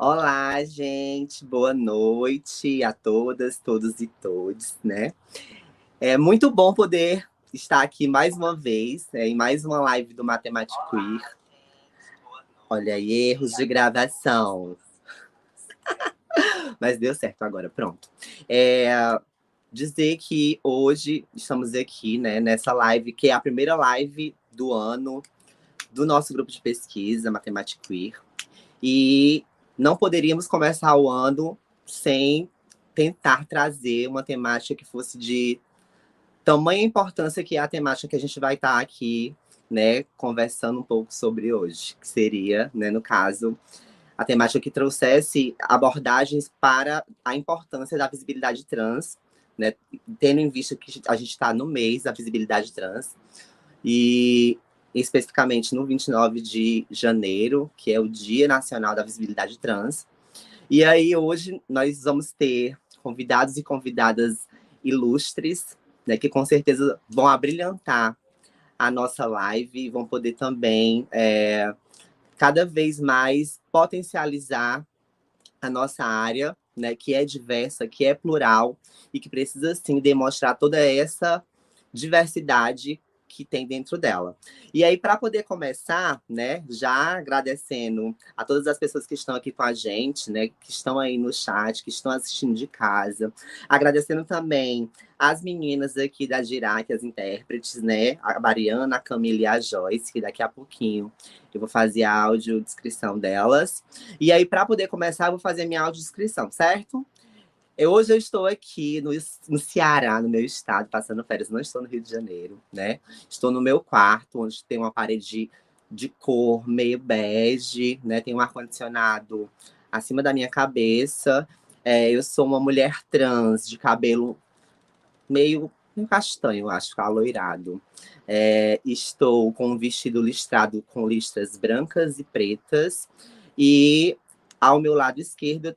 Olá, gente, boa noite a todas, todos e todes, né? É muito bom poder estar aqui mais uma vez, em mais uma live do Matemático Queer. Olha aí, erros de gravação. Mas deu certo agora, pronto. Dizer que hoje estamos aqui, né, nessa live, que é a primeira live do ano do nosso grupo de pesquisa, Matemático Queer. E não poderíamos começar o ano sem tentar trazer uma temática que fosse de tamanha importância que é a temática que a gente vai estar aqui, né, conversando um pouco sobre hoje, que seria, né, no caso, a temática que trouxesse abordagens para a importância da visibilidade trans, né, tendo em vista que a gente está no mês da visibilidade trans, e especificamente no 29 de janeiro, que é o Dia Nacional da Visibilidade Trans. E aí, hoje, nós vamos ter convidados e convidadas ilustres, né, que com certeza vão abrilhantar a nossa live e vão poder também cada vez mais potencializar a nossa área, né, que é diversa, que é plural e que precisa, sim, demonstrar toda essa diversidade que tem dentro dela. E aí, para poder começar, né, já agradecendo a todas as pessoas que estão aqui com a gente, né, que estão aí no chat, que estão assistindo de casa, agradecendo também as meninas aqui da Girac, as intérpretes, né, a Mariana, a Camila e a Joyce, que daqui a pouquinho eu vou fazer a audiodescrição delas. E aí, para poder começar, eu vou fazer a minha audiodescrição, certo? Hoje eu estou aqui no Ceará, no meu estado, passando férias. Não estou no Rio de Janeiro, né? Estou no meu quarto, onde tem uma parede de cor meio bege, né? Tem um ar-condicionado acima da minha cabeça. Eu sou uma mulher trans, de cabelo meio castanho, acho, aloirado. Estou com um vestido listrado com listras brancas e pretas. E ao meu lado esquerdo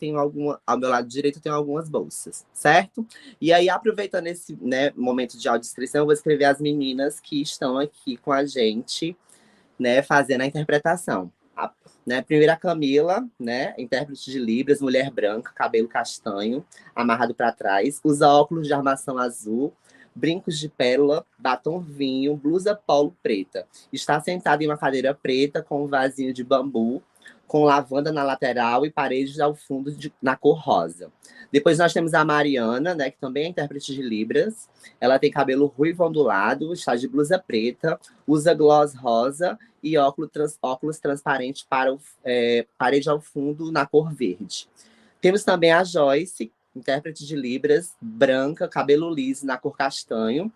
ao meu lado direito eu tenho algumas bolsas, certo? E aí, aproveitando esse, né, momento de audiodescrição, eu vou escrever as meninas que estão aqui com a gente, né, fazendo a interpretação. Né, primeiro a Camila, né, intérprete de Libras, mulher branca, cabelo castanho, amarrado para trás, usa óculos de armação azul, brincos de pérola, batom vinho, blusa polo preta. Está sentada em uma cadeira preta com um vasinho de bambu, com lavanda na lateral e paredes ao fundo na cor rosa. Depois nós temos a Mariana, né, que também é intérprete de Libras. Ela tem cabelo ruivo ondulado, está de blusa preta, usa gloss rosa e óculos transparentes para parede ao fundo na cor verde. Temos também a Joyce, intérprete de Libras, branca, cabelo liso na cor castanho,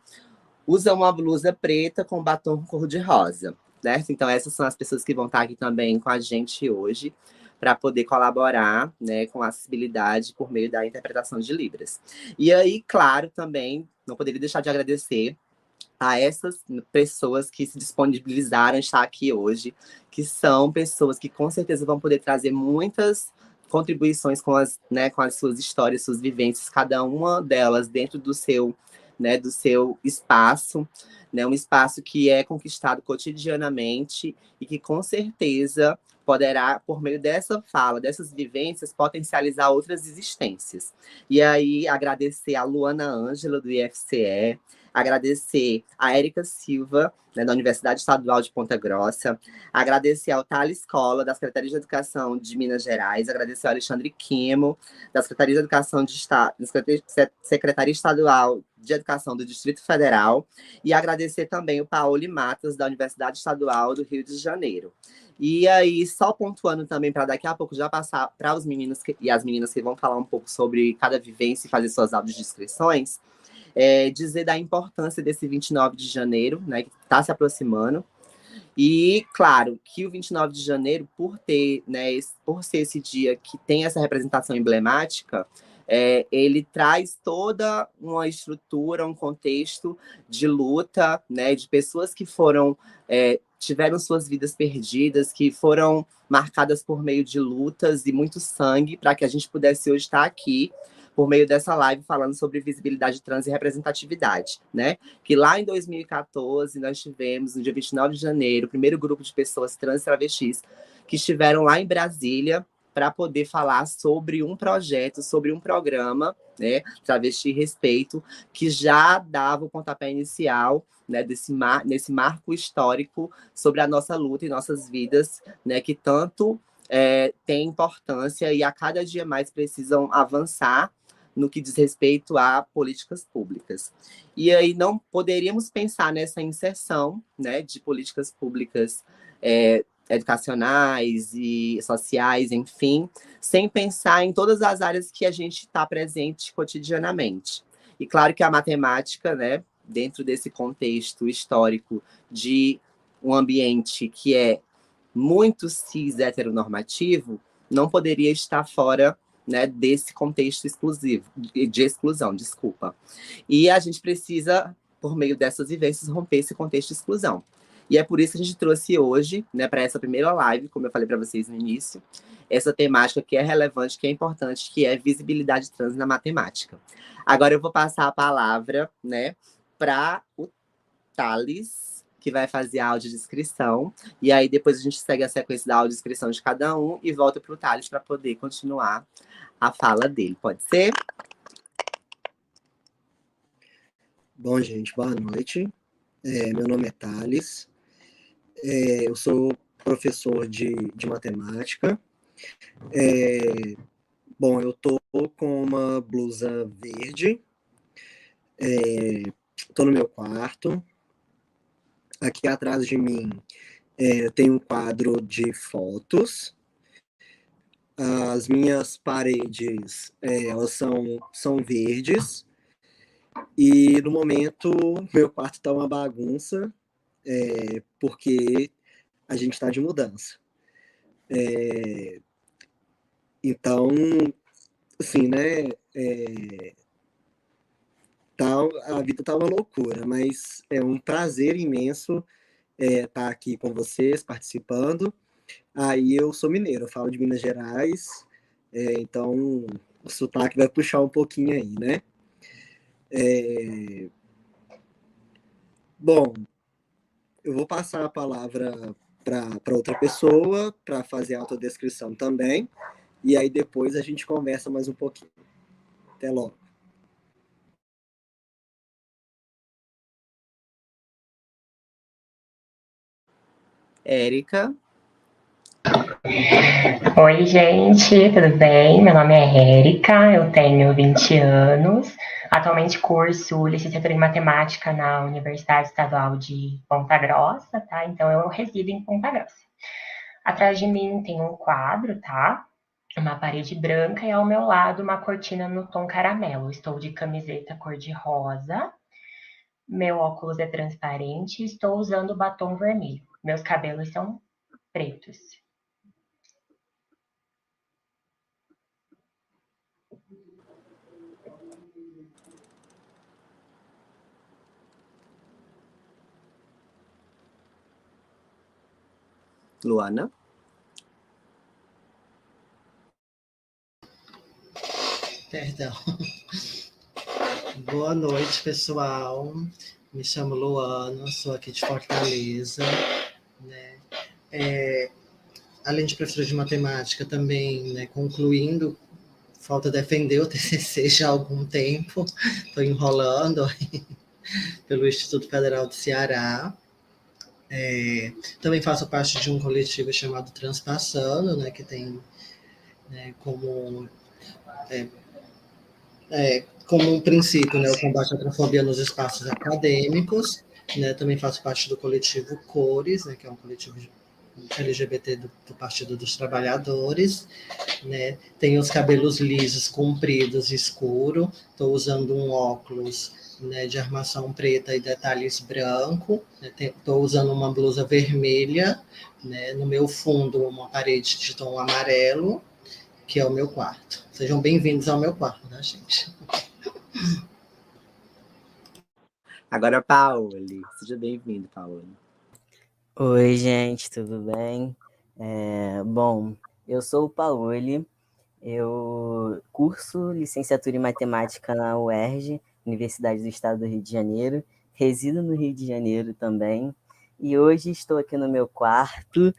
usa uma blusa preta com batom cor-de-rosa. Certo? Então, essas são as pessoas que vão estar aqui também com a gente hoje, para poder colaborar, né, com a acessibilidade por meio da interpretação de Libras. E aí, claro, também não poderia deixar de agradecer a essas pessoas que se disponibilizaram a estar aqui hoje, que são pessoas que com certeza vão poder trazer muitas contribuições né, com as suas histórias, suas vivências, cada uma delas dentro do seu espaço, né, um espaço que é conquistado cotidianamente e que com certeza poderá, por meio dessa fala, dessas vivências, potencializar outras existências. E aí, agradecer a Luana Ângela, do IFCE, agradecer a Érica Silva, né, da Universidade Estadual de Ponta Grossa, agradecer ao Thales Cola, da Secretaria de Educação de Minas Gerais, agradecer ao Alexandre Quimo, da Secretaria de Educação Secretaria Estadual de Educação do Distrito Federal, e agradecer também o Paoli Matos, da Universidade Estadual do Rio de Janeiro. E aí, só pontuando também, para daqui a pouco já passar para os meninos e as meninas que vão falar um pouco sobre cada vivência e fazer suas audiodescrições, dizer da importância desse 29 de janeiro, né, que está se aproximando. E, claro, que o 29 de janeiro, por ser esse dia que tem essa representação emblemática, ele traz toda uma estrutura, um contexto de luta, né, de pessoas que tiveram suas vidas perdidas, que foram marcadas por meio de lutas e muito sangue, para que a gente pudesse hoje estar aqui por meio dessa live falando sobre visibilidade trans e representatividade, né? Que lá em 2014 nós tivemos, no dia 29 de janeiro, o primeiro grupo de pessoas trans e travestis que estiveram lá em Brasília para poder falar sobre um projeto, sobre um programa, né, Travesti Respeito, que já dava o pontapé inicial, né, nesse marco histórico sobre a nossa luta e nossas vidas, né, que tanto tem importância e a cada dia mais precisam avançar no que diz respeito a políticas públicas. E aí não poderíamos pensar nessa inserção, né, de políticas públicas educacionais e sociais, enfim, sem pensar em todas as áreas que a gente está presente cotidianamente. E claro que a matemática, né, dentro desse contexto histórico de um ambiente que é muito cis heteronormativo, não poderia estar fora, né, desse contexto exclusivo, de exclusão, desculpa. E a gente precisa, por meio dessas vivências, romper esse contexto de exclusão. E é por isso que a gente trouxe hoje, né, para essa primeira live, como eu falei para vocês no início, essa temática que é relevante, que é importante, que é visibilidade trans na matemática. Agora eu vou passar a palavra, né, para o Thales, que vai fazer a audiodescrição. E aí depois a gente segue a sequência da audiodescrição de cada um e volta para o Thales para poder continuar a fala dele. Pode ser? Bom, gente, boa noite. Meu nome é Thales. Eu sou professor de matemática. Bom, eu tô com uma blusa verde. Tô no meu quarto. Aqui atrás de mim tem um quadro de fotos. As minhas paredes, elas são verdes. E no momento, meu quarto está uma bagunça, porque a gente está de mudança. Então, assim, né? A vida tá uma loucura, mas é um prazer imenso estar aqui com vocês, participando. Aí eu sou mineiro, eu falo de Minas Gerais, então o sotaque vai puxar um pouquinho aí, né? Bom, eu vou passar a palavra para outra pessoa, para fazer a autodescrição também, e aí depois a gente conversa mais um pouquinho. Até logo. Érica. Oi, gente, tudo bem? Meu nome é Érica, eu tenho 20 anos. Atualmente curso licenciatura em matemática na Universidade Estadual de Ponta Grossa, tá? Então eu resido em Ponta Grossa. Atrás de mim tem um quadro, tá? Uma parede branca e ao meu lado uma cortina no tom caramelo. Estou de camiseta cor-de-rosa, meu óculos é transparente e estou usando batom vermelho. Meus cabelos são pretos. Luana. Perdão. Boa noite, pessoal. Me chamo Luana, sou aqui de Fortaleza, né? Além de professora de matemática, também, né, concluindo, falta defender o TCC já há algum tempo, estou enrolando aí, pelo Instituto Federal do Ceará. Também faço parte de um coletivo chamado Transpassando, né, que tem, né, como um princípio, né, o combate à transfobia nos espaços acadêmicos, né, também faço parte do coletivo Cores, né, que é um coletivo LGBT do Partido dos Trabalhadores, né, tenho os cabelos lisos, compridos, escuro, estou usando um óculos, né, de armação preta e detalhes branco, estou usando uma blusa vermelha, né, no meu fundo uma parede de tom amarelo, que é o meu quarto. Sejam bem-vindos ao meu quarto, né, gente? Agora, Paoli. Seja bem-vindo, Paoli. Oi, gente, tudo bem? Bom, eu sou o Paoli, eu curso licenciatura em matemática na UERJ, Universidade do Estado do Rio de Janeiro, resido no Rio de Janeiro também, e hoje estou aqui no meu quarto,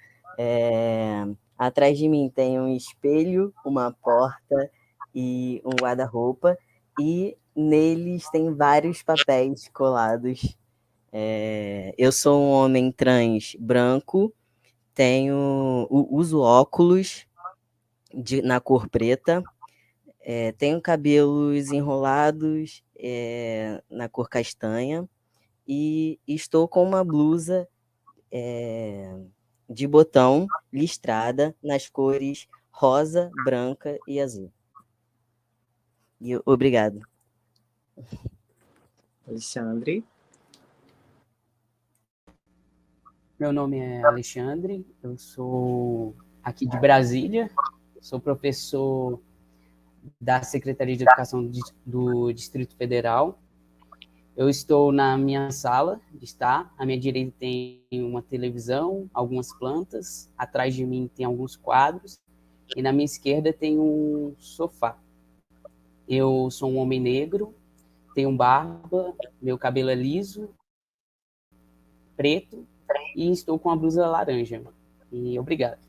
Atrás de mim tem um espelho, uma porta e um guarda-roupa, e neles tem vários papéis colados. Eu sou um homem trans branco, uso óculos na cor preta, tenho cabelos enrolados na cor castanha e estou com uma blusa de botão listrada nas cores rosa, branca e azul. Obrigado. Alexandre. Meu nome é Alexandre, eu sou aqui de Brasília, sou professor da Secretaria de Educação do Distrito Federal. Eu estou na minha sala de estar, à minha direita tem uma televisão, algumas plantas, atrás de mim tem alguns quadros, e na minha esquerda tem um sofá. Eu sou um homem negro, tenho barba, meu cabelo é liso, preto, e estou com a blusa laranja. E obrigado.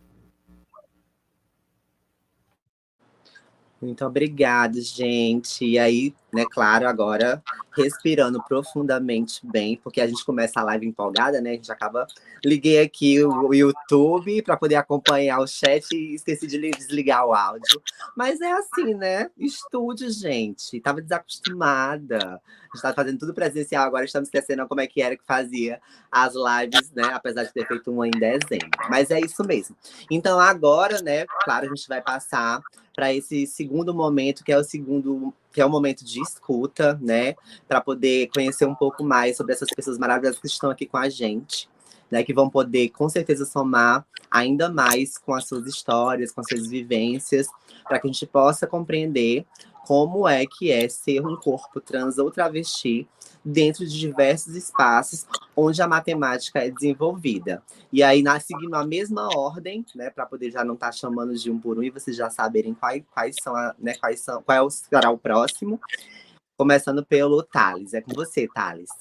Muito obrigada, gente. E aí, né, claro, agora respirando profundamente bem, porque a gente começa a live empolgada, né? A gente acaba. Liguei aqui o YouTube para poder acompanhar o chat e esqueci de desligar o áudio. Mas é assim, né? Estúdio, gente. Tava desacostumada. A gente tava fazendo tudo presencial, agora estamos esquecendo como é que era que fazia as lives, né? Apesar de ter feito uma em dezembro. Mas é isso mesmo. Então, agora, né, claro, a gente vai passar para esse segundo momento, que é o momento de escuta, né? Para poder conhecer um pouco mais sobre essas pessoas maravilhosas que estão aqui com a gente, né? Que vão poder, com certeza, somar ainda mais com as suas histórias, com as suas vivências, para que a gente possa compreender como é que é ser um corpo trans ou travesti dentro de diversos espaços onde a matemática é desenvolvida. E aí, seguindo a mesma ordem, né, para poder já não estar chamando de um por um e vocês já saberem quais são, né, será o próximo. Começando pelo Thales. É com você, Thales.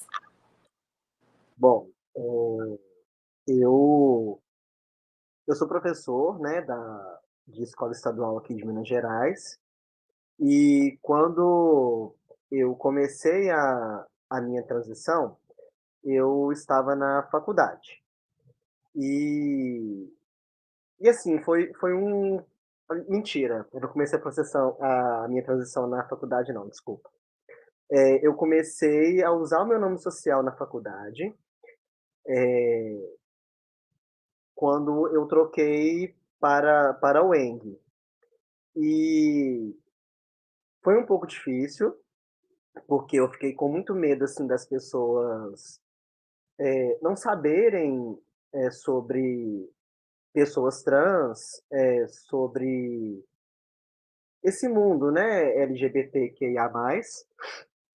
Bom, eu sou professor, né, de escola estadual aqui de Minas Gerais. E quando eu comecei a minha transição, eu estava na faculdade. E assim, foi um. Mentira, eu não comecei a minha transição na faculdade, não, desculpa. Eu comecei a usar o meu nome social na faculdade quando eu troquei para o Eng. E foi um pouco difícil, porque eu fiquei com muito medo assim, das pessoas não saberem sobre pessoas trans, sobre esse mundo, né, LGBTQIA+,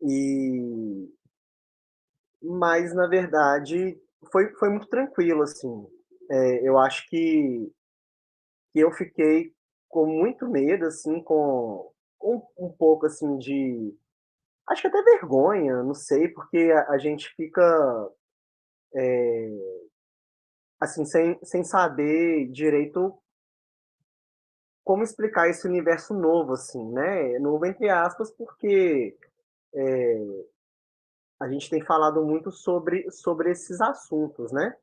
e mas na verdade foi muito tranquilo assim. Eu acho que eu fiquei com muito medo assim, com um pouco assim de, acho que até vergonha, não sei, porque a gente fica assim sem saber direito como explicar esse universo novo, assim, né? Novo entre aspas, porque a gente tem falado muito sobre esses assuntos, né?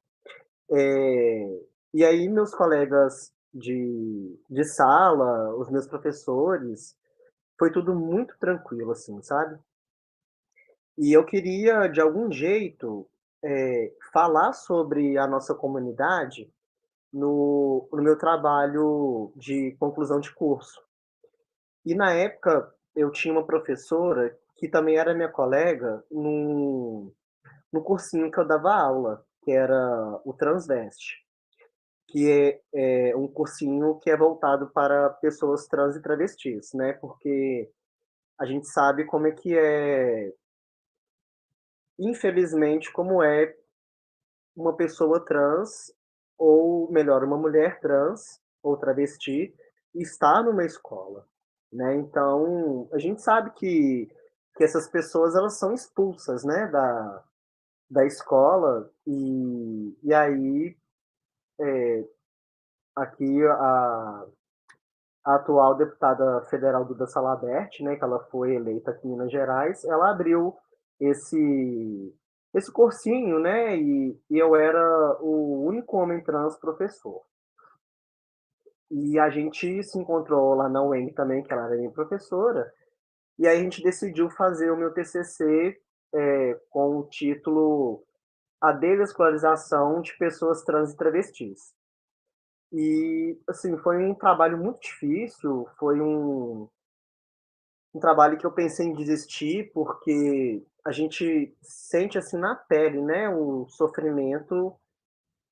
E aí meus colegas de sala, os meus professores, foi tudo muito tranquilo, assim, sabe? E eu queria, de algum jeito, falar sobre a nossa comunidade no meu trabalho de conclusão de curso. E na época eu tinha uma professora que também era minha colega no cursinho que eu dava aula, que era o Transveste, que é um cursinho que é voltado para pessoas trans e travestis, né? Porque a gente sabe como é que é, infelizmente, como é uma pessoa trans, ou melhor, uma mulher trans ou travesti, estar numa escola, né? Então, a gente sabe que essas pessoas elas são expulsas, né, da escola, e aí aqui a atual deputada federal Duda Salabert, né, que ela foi eleita aqui em Minas Gerais, ela abriu esse cursinho, né, e eu era o único homem trans professor. E a gente se encontrou lá na UEM também, que ela era minha professora, e aí a gente decidiu fazer o meu TCC com o título A Desescolarização de Pessoas Trans e Travestis. E, assim, foi um trabalho muito difícil, foi um trabalho que eu pensei em desistir, porque a gente sente, assim, na pele, né, o sofrimento,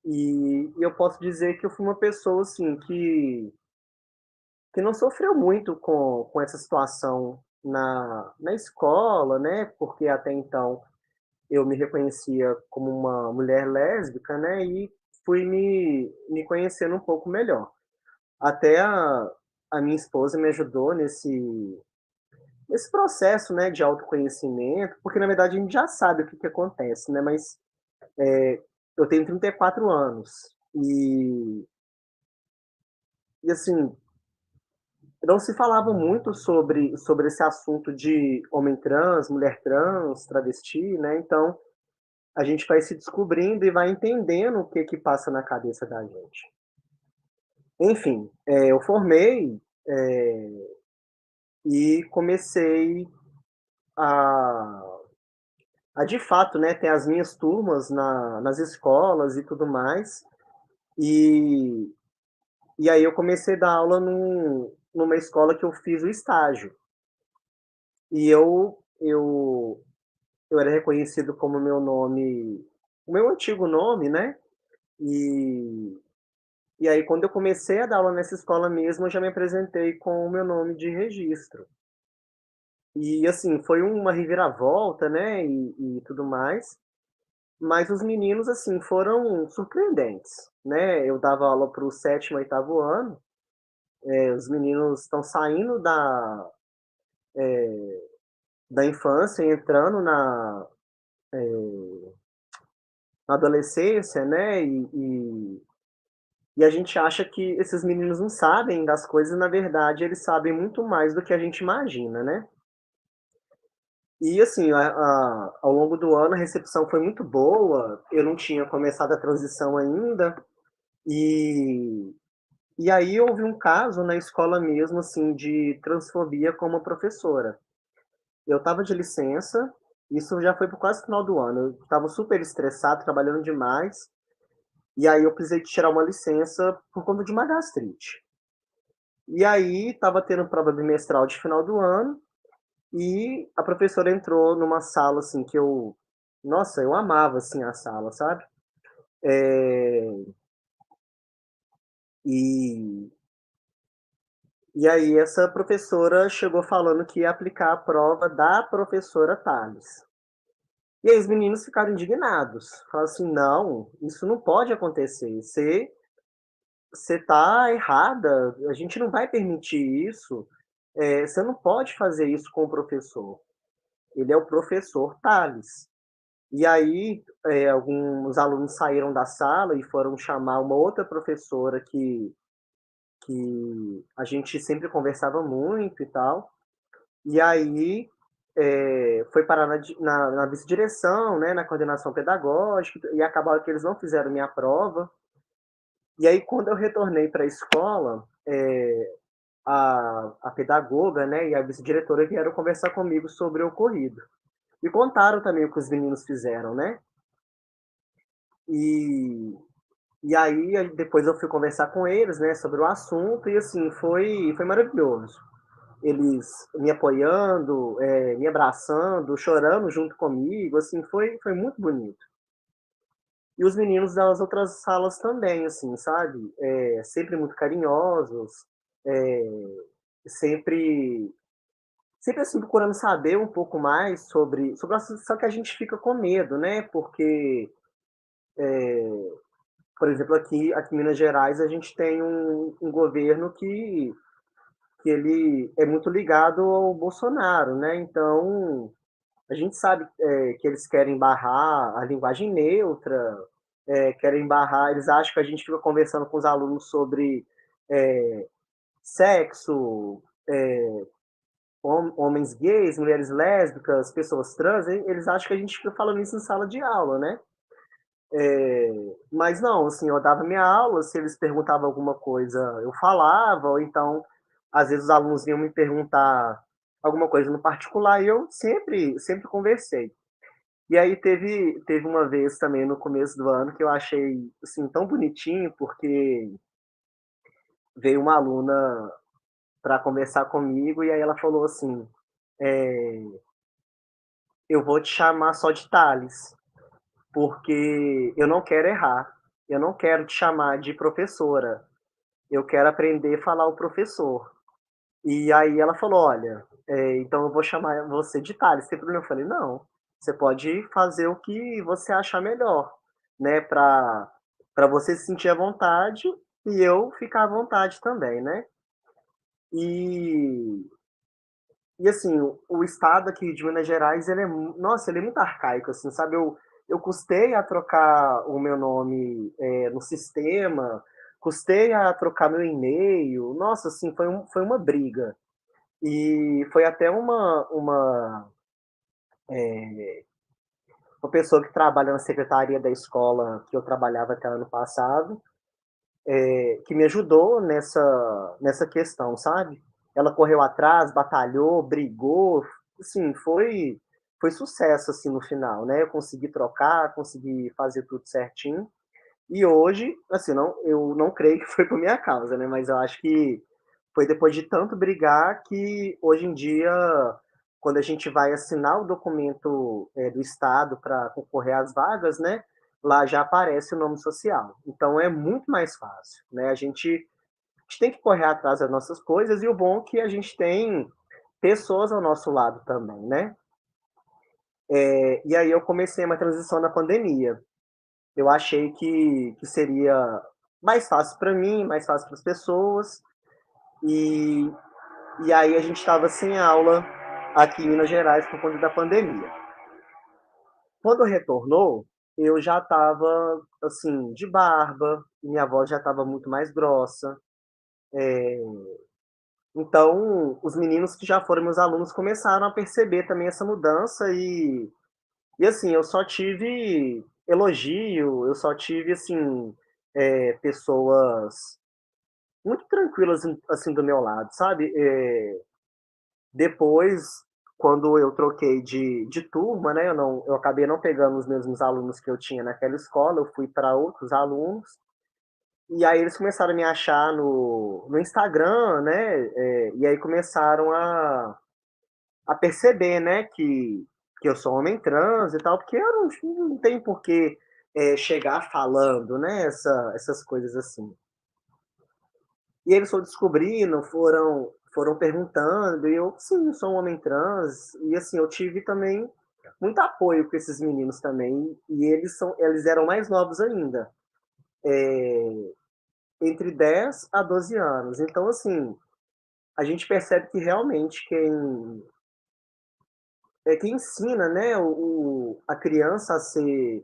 e eu posso dizer que eu fui uma pessoa, assim, que não sofreu muito com essa situação na escola, né, porque até então eu me reconhecia como uma mulher lésbica, né, e fui me conhecendo um pouco melhor. Até a minha esposa me ajudou nesse processo, né, de autoconhecimento, porque na verdade a gente já sabe o que acontece, né, mas eu tenho 34 anos e assim, não se falava muito sobre esse assunto de homem trans, mulher trans, travesti, né, então a gente vai se descobrindo e vai entendendo o que passa na cabeça da gente. Enfim, eu formei e comecei a, a de fato, né, ter as minhas turmas nas escolas e tudo mais. E, e aí eu comecei a dar aula numa escola que eu fiz o estágio. E eu era reconhecido como meu nome, o meu antigo nome, né? E, e aí, quando eu comecei a dar aula nessa escola mesmo, eu já me apresentei com o meu nome de registro. E, assim, foi uma reviravolta, né? E tudo mais. Mas os meninos, assim, foram surpreendentes, né? Eu dava aula para o sétimo, oitavo ano. Os meninos estão saindo da infância, entrando na adolescência, né? E a gente acha que esses meninos não sabem das coisas, na verdade, eles sabem muito mais do que a gente imagina, né? E assim, ao longo do ano a recepção foi muito boa. Eu não tinha começado a transição ainda. E, e aí houve um caso na escola mesmo, assim, de transfobia com uma professora. Eu estava de licença, isso já foi por quase final do ano. Eu estava super estressado, trabalhando demais. E aí eu precisei tirar uma licença por conta de uma gastrite. E aí estava tendo prova bimestral de final do ano e a professora entrou numa sala assim que nossa, eu amava assim a sala, sabe? É, e e aí essa professora chegou falando que ia aplicar a prova da professora Thales. E aí os meninos ficaram indignados. Falaram assim, não, isso não pode acontecer. Você está errada, a gente não vai permitir isso. Você não pode fazer isso com o professor. Ele é o professor Thales. E aí, alguns alunos saíram da sala e foram chamar uma outra professora que a gente sempre conversava muito e tal. E aí, foi parar na vice-direção, né, na coordenação pedagógica, e acabaram que eles não fizeram minha prova. E aí, quando eu retornei para a escola, a pedagoga, né, e a vice-diretora vieram conversar comigo sobre o ocorrido. E contaram também o que os meninos fizeram, né? E, e aí, depois eu fui conversar com eles, né, sobre o assunto, e assim, foi maravilhoso. Eles me apoiando, me abraçando, chorando junto comigo, assim, foi muito bonito. E os meninos das outras salas também, assim, sabe? Sempre muito carinhosos, é, sempre assim, procurando saber um pouco mais sobre a situação que a gente fica com medo, né? Porque, por exemplo, aqui em Minas Gerais, a gente tem um governo que ele é muito ligado ao Bolsonaro, né? Então, a gente sabe que eles querem barrar a linguagem neutra, querem barrar, eles acham que a gente fica conversando com os alunos sobre sexo, homens gays, mulheres lésbicas, pessoas trans, eles acham que a gente fica falando isso em sala de aula, né? Mas não, assim, eu dava minha aula, se eles perguntavam alguma coisa, eu falava, ou então, às vezes os alunos vinham me perguntar alguma coisa no particular, e eu sempre conversei. E aí teve uma vez também no começo do ano que eu achei, assim, tão bonitinho, porque veio uma aluna para conversar comigo, e aí ela falou assim, eu vou te chamar só de Thales, porque eu não quero errar, eu não quero te chamar de professora, eu quero aprender a falar o professor. E aí ela falou, olha, então eu vou chamar você de Thales, tem problema? Eu falei, não, você pode fazer o que você achar melhor, né, para você se sentir à vontade e eu ficar à vontade também, né? E, e assim, o estado aqui de Minas Gerais, nossa, ele é muito arcaico, assim, sabe? Eu custei a trocar o meu nome no sistema, custei a trocar meu e-mail, nossa, assim, foi uma briga. E foi até uma pessoa que trabalha na secretaria da escola que eu trabalhava até ano passado, que me ajudou nessa questão, sabe? Ela correu atrás, batalhou, brigou, assim, foi sucesso assim no final, né? Eu consegui trocar, consegui fazer tudo certinho. E hoje, assim, eu não creio que foi por minha causa, né? Mas eu acho que foi depois de tanto brigar que hoje em dia, quando a gente vai assinar o documento do Estado para concorrer às vagas, né? Lá já aparece o nome social. Então é muito mais fácil, né? A gente tem que correr atrás das nossas coisas e o bom é que a gente tem pessoas ao nosso lado também, né? E aí eu comecei uma transição na pandemia. Eu achei que seria mais fácil para mim, mais fácil para as pessoas. E, e aí a gente estava sem aula aqui em Minas Gerais por conta da pandemia. Quando retornou, eu já estava assim de barba, minha voz já estava muito mais grossa. Então, os meninos que já foram meus alunos começaram a perceber também essa mudança e assim, eu só tive elogio, eu só tive assim pessoas muito tranquilas assim do meu lado, sabe? Depois, quando eu troquei de turma, né, eu acabei não pegando os mesmos alunos que eu tinha naquela escola, eu fui para outros alunos, e aí eles começaram a me achar no Instagram, né, e aí começaram a perceber, né, que eu sou homem trans e tal, porque eu não tenho por que chegar falando, né, essas coisas assim. E eles foram descobrindo, foram perguntando, e eu, sim, sou um homem trans, e assim, eu tive também muito apoio com esses meninos também, e eles eram mais novos ainda, entre 10 a 12 anos. Então, assim, a gente percebe que realmente quem ensina, né, a criança a ser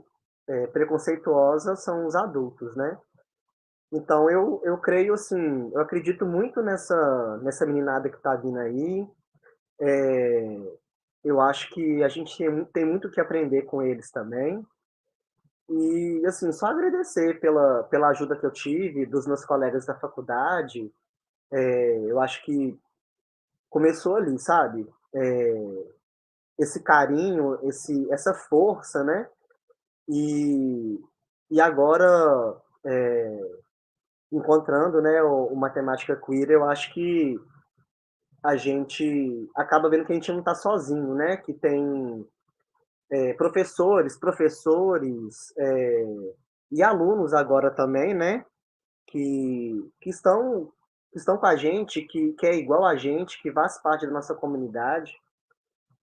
preconceituosa são os adultos, né? Então, eu creio, assim, eu acredito muito nessa meninada que tá vindo aí. Eu acho que a gente tem muito que aprender com eles também. E, assim, só agradecer pela ajuda que eu tive dos meus colegas da faculdade. Eu acho que começou ali, sabe? Esse carinho, essa força, né? E, e agora, encontrando, né, o Matemática Queer, eu acho que a gente acaba vendo que a gente não está sozinho, né? Que tem professores e alunos agora também, né? Que estão com a gente, que é igual a gente, que faz parte da nossa comunidade.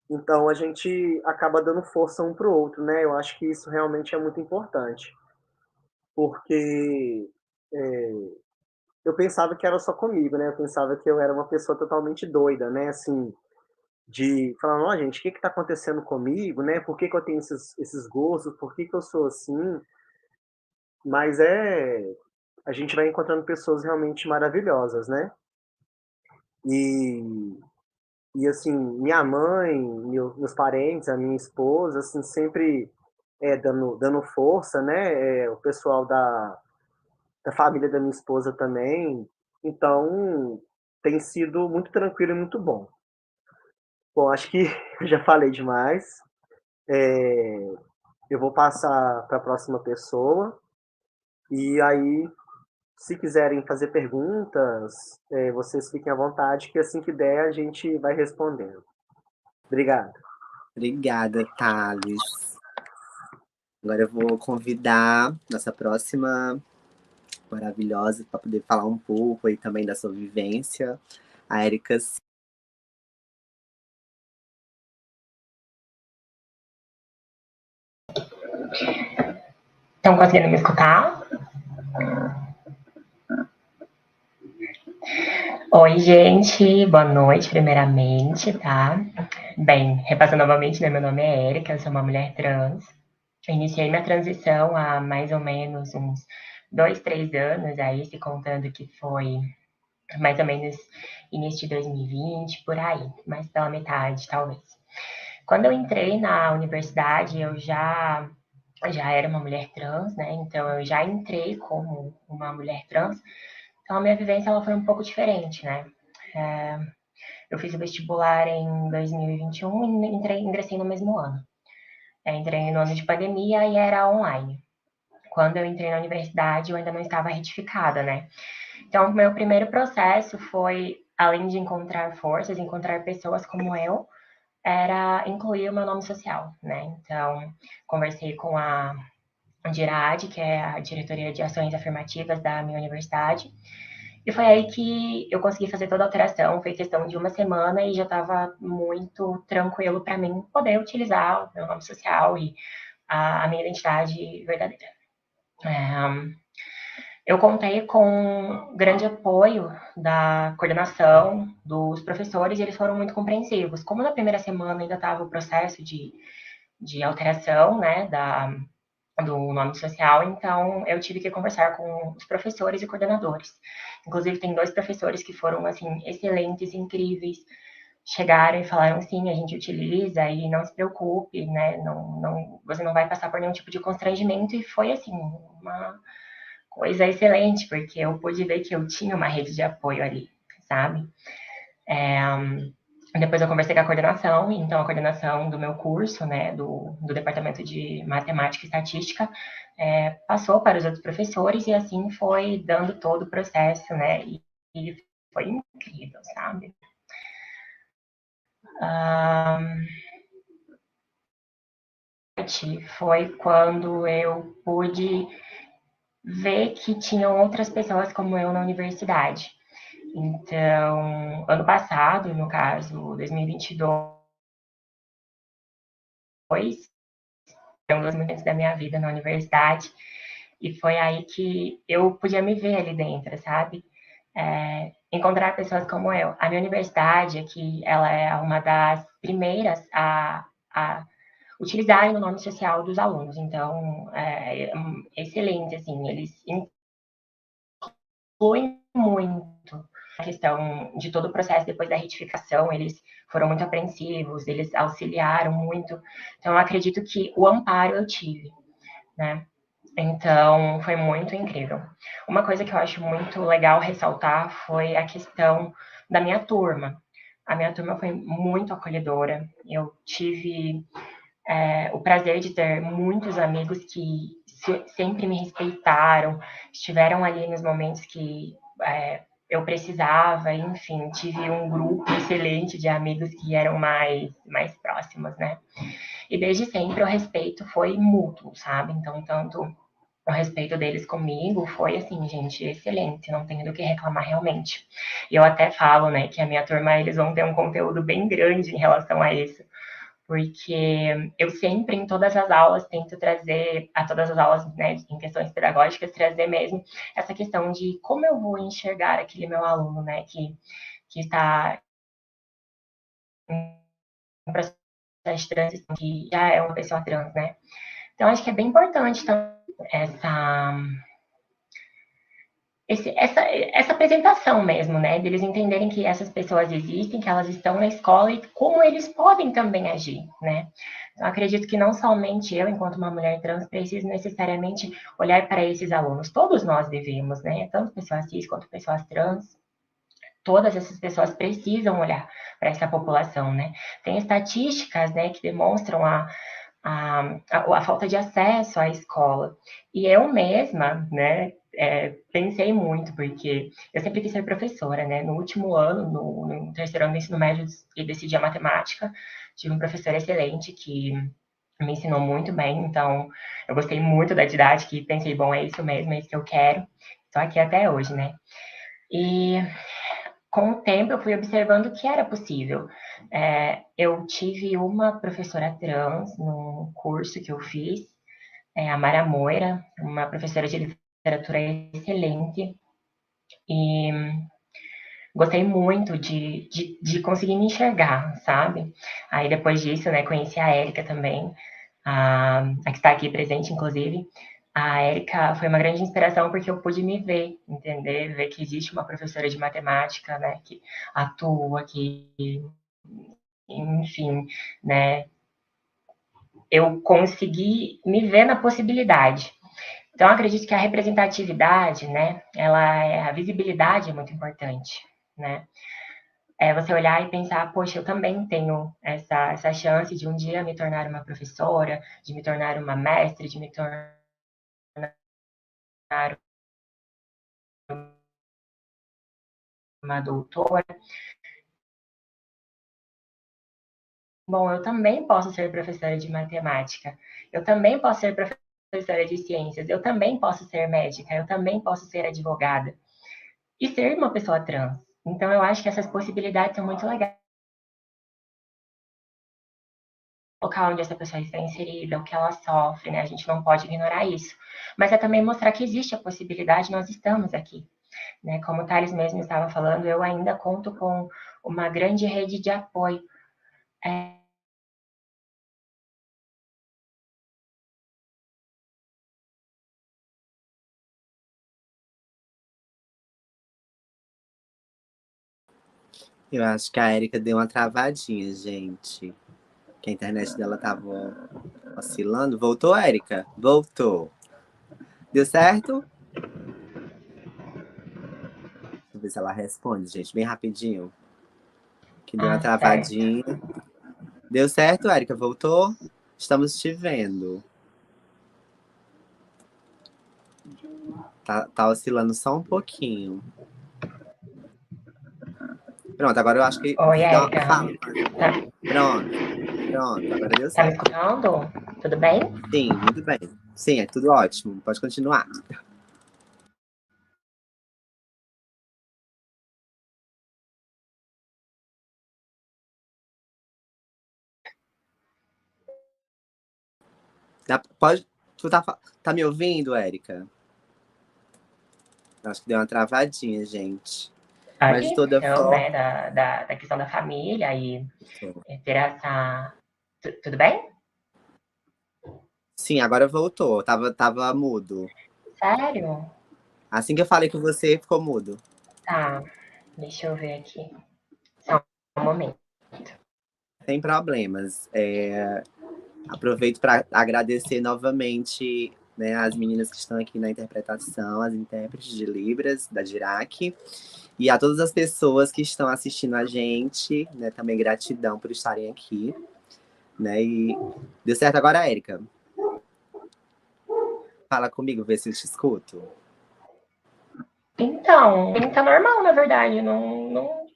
Então a gente acaba dando força um para o outro, né? Eu acho que isso realmente é muito importante, porque eu pensava que era só comigo, né? Eu pensava que eu era uma pessoa totalmente doida, né? Assim, de falar, ó, gente, o que está acontecendo comigo, né? Por que eu tenho esses gostos? Por que eu sou assim? mas a gente vai encontrando pessoas realmente maravilhosas, né? E, e assim, minha mãe, meus parentes, a minha esposa, assim, sempre dando força, né? O pessoal da família da minha esposa também. Então, tem sido muito tranquilo e muito bom. Bom, acho que eu já falei demais. Eu vou passar para a próxima pessoa. E aí, se quiserem fazer perguntas, vocês fiquem à vontade, que assim que der, a gente vai respondendo. Obrigado. Obrigada, Thales. Agora eu vou convidar nossa próxima maravilhosa para poder falar um pouco aí também da sua vivência, a Érica. Estão conseguindo me escutar? Oi, gente, boa noite, primeiramente, tá? Bem, repassando novamente, né? Meu nome é Érica, eu sou uma mulher trans. Eu iniciei minha transição há mais ou menos uns 2, 3 anos, aí se contando que foi mais ou menos início de 2020, por aí, mais pela metade, talvez. Quando eu entrei na universidade, eu já era uma mulher trans, né? Então eu já entrei como uma mulher trans. Então a minha vivência ela foi um pouco diferente, né? Eu fiz o vestibular em 2021 e ingressei no mesmo ano. Entrei no ano de pandemia e era online. Quando eu entrei na universidade, eu ainda não estava retificada, né? Então, o meu primeiro processo foi, além de encontrar forças, encontrar pessoas como eu, era incluir o meu nome social, né? Então, conversei com a DIRAD, que é a Diretoria de Ações Afirmativas da minha universidade, e foi aí que eu consegui fazer toda a alteração. Foi questão de uma semana e já estava muito tranquilo para mim poder utilizar o meu nome social e a minha identidade verdadeira. Eu contei com grande apoio da coordenação, dos professores, e eles foram muito compreensivos. Como na primeira semana ainda estava o processo de alteração, né, do nome social, então eu tive que conversar com os professores e coordenadores. Inclusive, tem 2 professores que foram, assim, excelentes, incríveis, chegaram e falaram, sim, a gente utiliza e não se preocupe, né, você não vai passar por nenhum tipo de constrangimento, e foi, assim, uma coisa excelente, porque eu pude ver que eu tinha uma rede de apoio ali, sabe? Depois eu conversei com a coordenação, então a coordenação do meu curso, né, do Departamento de Matemática e Estatística, passou para os outros professores e assim foi dando todo o processo, né, e foi incrível, sabe? Foi quando eu pude ver que tinham outras pessoas como eu na universidade. Então, ano passado, no caso, 2022, foi um dos momentos da minha vida na universidade, e foi aí que eu podia me ver ali dentro, sabe? Encontrar pessoas como eu. A minha universidade aqui, ela é uma das primeiras a utilizarem o nome social dos alunos, então, é excelente, assim, eles incluem muito a questão de todo o processo depois da retificação, eles foram muito apreensivos, eles auxiliaram muito, então eu acredito que o amparo eu tive, né? Então, foi muito incrível. Uma coisa que eu acho muito legal ressaltar foi a questão da minha turma. A minha turma foi muito acolhedora. Eu tive o prazer de ter muitos amigos que sempre me respeitaram, estiveram ali nos momentos que eu precisava, enfim, tive um grupo excelente de amigos que eram mais próximos, né? E desde sempre o respeito foi mútuo, sabe? Então, tanto o respeito deles comigo foi, assim, gente, excelente, não tenho do que reclamar realmente. E eu até falo, né, que a minha turma, eles vão ter um conteúdo bem grande em relação a isso, porque eu sempre, em todas as aulas, tento trazer, a todas as aulas, né, em questões pedagógicas, trazer mesmo essa questão de como eu vou enxergar aquele meu aluno, né, que está em um processo de transição, que já é uma pessoa trans, né. Então, acho que é bem importante essa apresentação mesmo, né? Deles entenderem que essas pessoas existem, que elas estão na escola e como eles podem também agir, né? Então, acredito que não somente eu, enquanto uma mulher trans, preciso necessariamente olhar para esses alunos. Todos nós devemos, né? Tanto pessoas cis quanto pessoas trans. Todas essas pessoas precisam olhar para essa população, né? Tem estatísticas, né, que demonstram a falta de acesso à escola. E eu mesma, né, pensei muito, porque eu sempre quis ser professora, né? No último ano, no terceiro ano do ensino médio, eu decidi a matemática. Tive um professor excelente que me ensinou muito bem, então eu gostei muito da didática e pensei, bom, é isso mesmo, é isso que eu quero. Estou aqui até hoje, né? E com o tempo eu fui observando que era possível. Eu tive uma professora trans no curso que eu fiz, a Mara Moira, uma professora de literatura excelente, e gostei muito de conseguir me enxergar, sabe? Aí depois disso, né, conheci a Érica também, a que está aqui presente, inclusive. A Érica foi uma grande inspiração porque eu pude me ver, entender, ver que existe uma professora de matemática, né, que atua, que, enfim, né, eu consegui me ver na possibilidade. Então, acredito que a representatividade, né, a visibilidade é muito importante, né? É você olhar e pensar, poxa, eu também tenho essa chance de um dia me tornar uma professora, de me tornar uma mestre, de me tornar uma doutora. Bom, eu também posso ser professora de matemática, eu também posso ser professora de ciências, eu também posso ser médica, eu também posso ser advogada e ser uma pessoa trans. Então, eu acho que essas possibilidades são muito legais. O local onde essa pessoa está inserida, o que ela sofre, né? A gente não pode ignorar isso. Mas é também mostrar que existe a possibilidade, nós estamos aqui. Né? Como o Thales mesmo estava falando, eu ainda conto com uma grande rede de apoio. Eu acho que a Érica deu uma travadinha, gente. Que a internet dela tava oscilando. Voltou, Érica? Voltou. Deu certo? Deixa eu ver se ela responde, gente, bem rapidinho. Que deu uma Certo. travadinha. Deu certo, Érica? Voltou? Estamos te vendo. Tá oscilando só um pouquinho. Pronto, agora eu acho que. Oi, Érica. Fala. Tá, Pronto, agora deu tá me certo. escutando? Tudo bem? Sim, muito bem. Sim, é tudo ótimo. Pode continuar. Pode. Tu tá me ouvindo, Érica? Acho que deu uma travadinha, gente. A Mas de toda questão, forma. né, da questão da família e ter essa... Tudo bem? Sim, agora voltou. Tava mudo. Sério? Assim que eu falei com você, ficou mudo. Tá, deixa eu ver aqui. Só um momento. Sem problemas. Aproveito para agradecer novamente, né, as meninas que estão aqui na interpretação, as intérpretes de Libras, da Dirac, e a todas as pessoas que estão assistindo a gente, né, também gratidão por estarem aqui. Né, e deu certo agora, Érica? Fala comigo, vê se eu te escuto. Então, tá normal, na verdade. Não...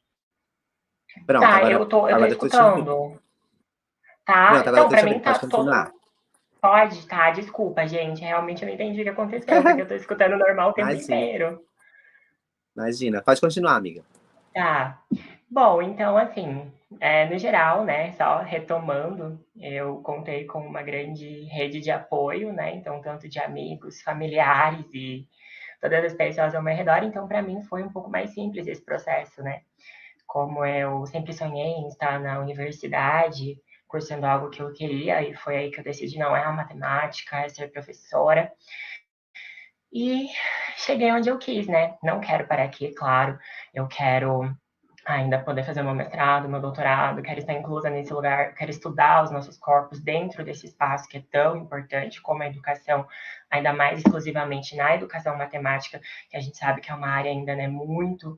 Pronto, Tá, agora, eu tô agora eu tô te ouvindo. escutando. Tá, Pronto, agora eu então, tô pra te mim ouvindo, tá pode todo... continuar. Pode, tá, desculpa, gente. Realmente eu não entendi o que aconteceu, porque eu tô escutando normal o tempo Imagina, inteiro. imagina. Pode continuar, amiga. Tá. Bom, então, assim, no geral, né, só retomando, eu contei com uma grande rede de apoio, né, então, tanto de amigos, familiares e todas as pessoas ao meu redor, então, para mim, foi um pouco mais simples esse processo, né, como eu sempre sonhei em estar na universidade, cursando algo que eu queria, e foi aí que eu decidi, não, é a matemática, é ser professora. E cheguei onde eu quis, né? Não quero parar aqui, claro. Eu quero ainda poder fazer meu mestrado, meu doutorado, quero estar inclusa nesse lugar, quero estudar os nossos corpos dentro desse espaço que é tão importante como a educação, ainda mais exclusivamente na educação matemática, que a gente sabe que é uma área ainda, né, muito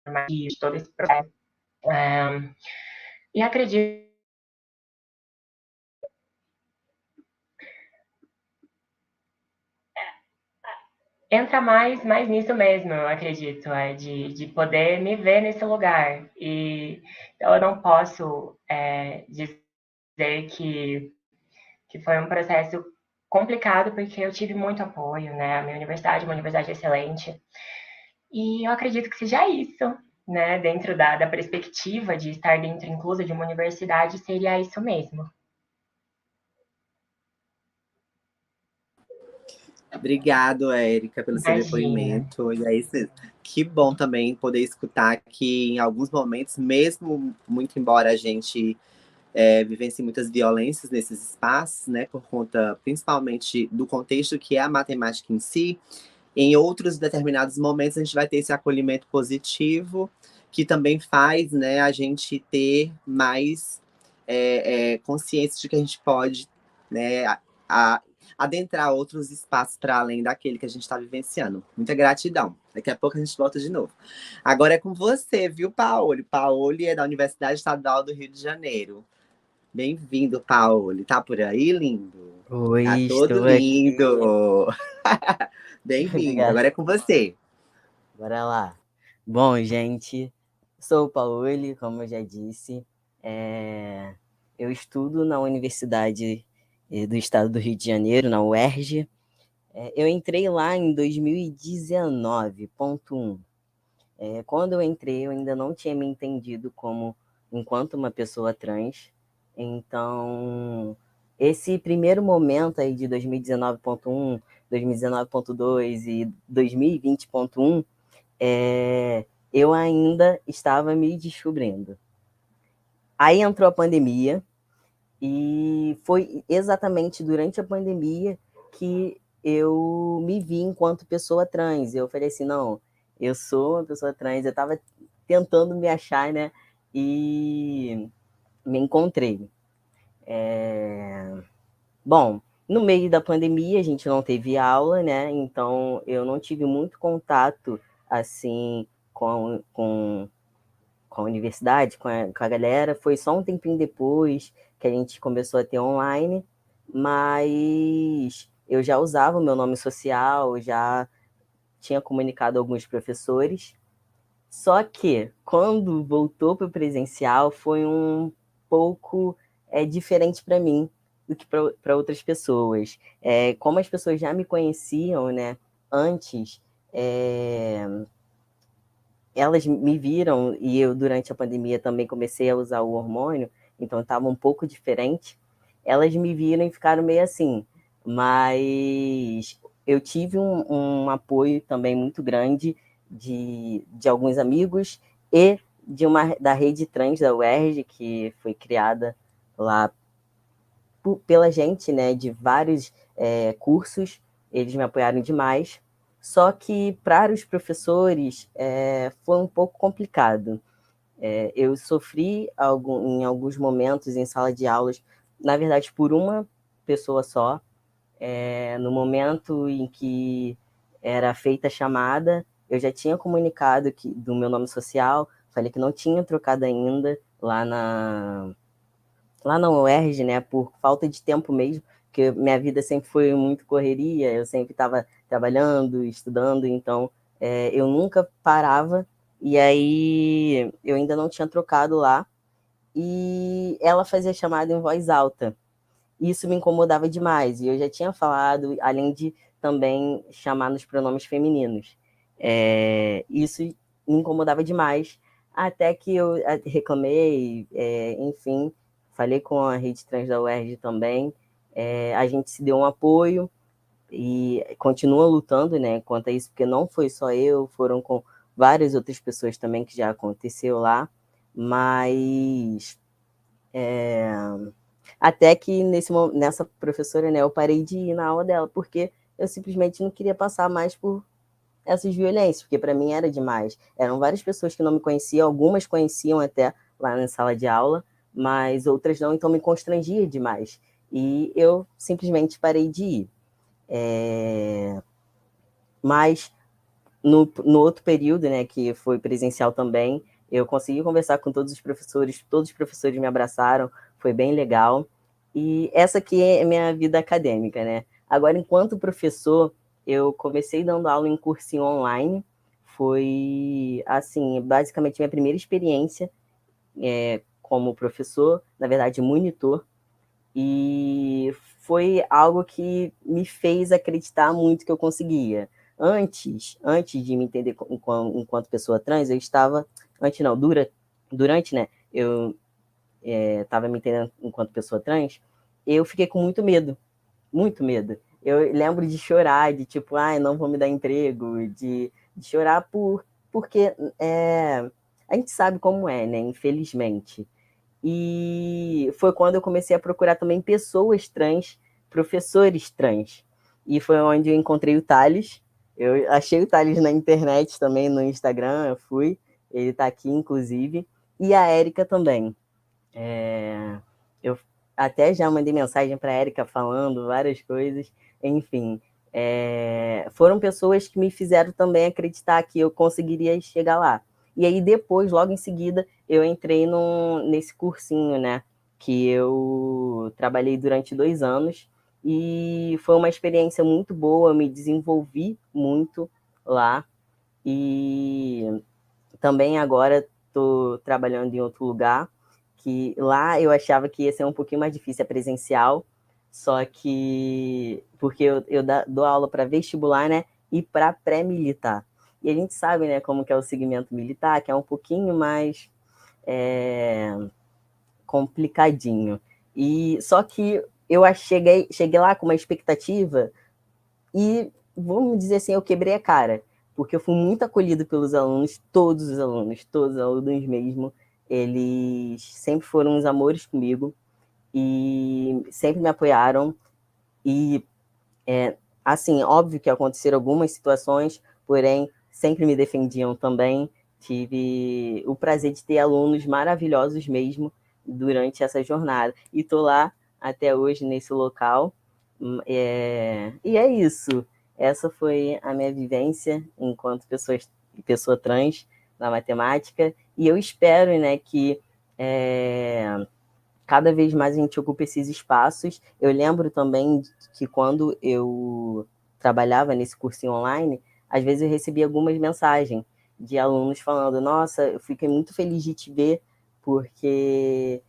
normativa, todo esse processo. E acredito entra mais nisso mesmo, eu acredito, de poder me ver nesse lugar. E então eu não posso dizer que foi um processo complicado, porque eu tive muito apoio, né? A minha universidade é uma universidade excelente. E eu acredito que seja isso, né? Dentro da perspectiva de estar dentro, inclusa, de uma universidade, seria isso mesmo. Obrigado, Érica, pelo seu Imagina. depoimento. E é isso mesmo. Que bom também poder escutar que em alguns momentos, mesmo muito embora a gente vivencie muitas violências nesses espaços, né, por conta principalmente do contexto que é a matemática em si, em outros determinados momentos a gente vai ter esse acolhimento positivo, que também faz, né, a gente ter mais consciência de que a gente pode, né, adentrar outros espaços para além daquele que a gente está vivenciando. Muita gratidão. Daqui a pouco a gente volta de novo. Agora é com você, viu, Paoli? Paoli é da Universidade Estadual do Rio de Janeiro. Bem-vindo, Paoli. Tá por aí, lindo? Tá Oi, todo estou aqui. lindo. Bem-vindo. Obrigado. Agora é com você. Bora lá. Bom, gente, sou o Paoli, como eu já disse. Eu estudo na Universidade do Estado do Rio de Janeiro, na UERJ. Eu entrei lá em 2019.1. Quando eu entrei, eu ainda não tinha me entendido como enquanto uma pessoa trans. Então, esse primeiro momento aí de 2019.1, 2019.2 e 2020.1, eu ainda estava me descobrindo. Aí entrou a pandemia, e foi exatamente durante a pandemia que eu me vi enquanto pessoa trans. Eu falei assim, não, eu sou uma pessoa trans, eu estava tentando me achar, né? E me encontrei. Bom, no meio da pandemia a gente não teve aula, né? Então eu não tive muito contato assim com a universidade, com a galera. Foi só um tempinho depois que a gente começou a ter online, mas eu já usava o meu nome social, já tinha comunicado a alguns professores. Só que quando voltou para o presencial foi um pouco diferente para mim do que para outras pessoas. Como as pessoas já me conheciam, né, antes, elas me viram, e eu durante a pandemia também comecei a usar o hormônio, então estava um pouco diferente. Elas me viram e ficaram meio assim, mas eu tive um apoio também muito grande de alguns amigos e da rede trans da UERJ, que foi criada lá pela gente, né, de vários cursos. Eles me apoiaram demais. Só que para os professores foi um pouco complicado. Eu sofri em alguns momentos em sala de aulas, na verdade, por uma pessoa só. No momento em que era feita a chamada, eu já tinha comunicado do meu nome social, falei que não tinha trocado ainda lá na UERJ, né, por falta de tempo mesmo, porque minha vida sempre foi muito correria, eu sempre estava trabalhando, estudando, então eu nunca parava, e aí eu ainda não tinha trocado lá, e ela fazia chamada em voz alta. Isso me incomodava demais, e eu já tinha falado, além de também chamar nos pronomes femininos. Isso me incomodava demais, até que eu reclamei, enfim, falei com a rede trans da UERJ também, a gente se deu um apoio e continua lutando, né, quanto a isso, porque não foi só eu, foram com várias outras pessoas também que já aconteceu lá, mas até que nessa professora, né, eu parei de ir na aula dela, porque eu simplesmente não queria passar mais por essas violências, porque para mim era demais. Eram várias pessoas que não me conheciam, algumas conheciam até lá na sala de aula, mas outras não, então me constrangia demais. E eu simplesmente parei de ir. Mas no outro período, né, que foi presencial também, eu consegui conversar com todos os professores me abraçaram, foi bem legal. E essa aqui é a minha vida acadêmica, né? Agora, enquanto professor, eu comecei dando aula em cursinho online, foi, assim, basicamente minha primeira experiência como professor, na verdade, monitor, e foi algo que me fez acreditar muito que eu conseguia. Antes de me entender enquanto pessoa trans, eu estava... Antes não, durante, né, eu estava me entendendo enquanto pessoa trans, eu fiquei com muito medo. Muito medo. Eu lembro de chorar, de tipo, ai, não vou me dar emprego, de chorar porque a gente sabe como é, né? Infelizmente. E foi quando eu comecei a procurar também pessoas trans, professores trans. E foi onde eu encontrei o Thales. Eu achei o Thales na internet também, no Instagram, eu fui. Ele está aqui, inclusive. E a Érica também. Eu até já mandei mensagem para a Érica falando várias coisas. Enfim, foram pessoas que me fizeram também acreditar que eu conseguiria chegar lá. E aí depois, logo em seguida, eu entrei nesse cursinho, né? Que eu trabalhei durante 2 anos. E foi uma experiência muito boa, eu me desenvolvi muito lá. E também agora estou trabalhando em outro lugar, que lá eu achava que ia ser um pouquinho mais difícil, é presencial, só que porque eu dou aula para vestibular, né, e para pré-militar. E a gente sabe, né, como que é o segmento militar, que é um pouquinho mais complicadinho. E só que eu cheguei lá com uma expectativa e, vamos dizer assim, eu quebrei a cara, porque eu fui muito acolhido pelos alunos, todos os alunos mesmo. Eles sempre foram uns amores comigo e sempre me apoiaram. E, assim, óbvio que aconteceram algumas situações, porém, sempre me defendiam também. Tive o prazer de ter alunos maravilhosos mesmo durante essa jornada. E estou lá até hoje nesse local. E é isso. Essa foi a minha vivência enquanto pessoa trans na matemática. E eu espero, né, que cada vez mais a gente ocupe esses espaços. Eu lembro também que quando eu trabalhava nesse cursinho online, às vezes eu recebia algumas mensagens de alunos falando: nossa, eu fiquei muito feliz de te ver, porque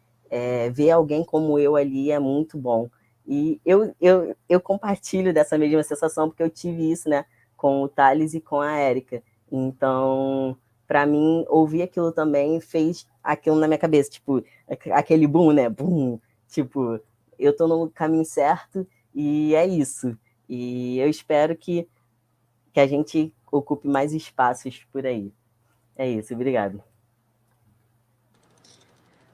ver alguém como eu ali é muito bom. E eu compartilho dessa mesma sensação, porque eu tive isso, né, com o Thales e com a Érica. Então, para mim, ouvir aquilo também fez aquilo na minha cabeça, tipo, aquele boom, né? Boom. Tipo, eu tô no caminho certo e é isso. E eu espero que a gente ocupe mais espaços por aí. É isso, obrigado.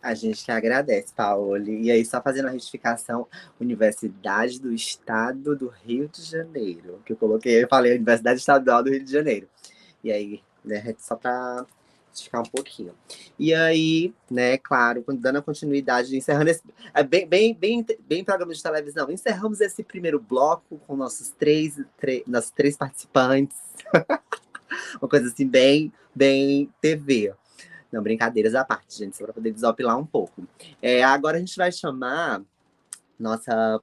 A gente que agradece, Paoli. E aí, só fazendo a retificação, Universidade do Estado do Rio de Janeiro. Que eu falei Universidade Estadual do Rio de Janeiro. E aí, né, só para esticar um pouquinho. E aí, né, claro, dando a continuidade, encerrando esse. Bem programa de televisão. Encerramos esse primeiro bloco com nossos nossos 3 participantes. Uma coisa assim, bem TV. Não, brincadeiras à parte, gente, só para poder desopilar um pouco. Agora a gente vai chamar nossa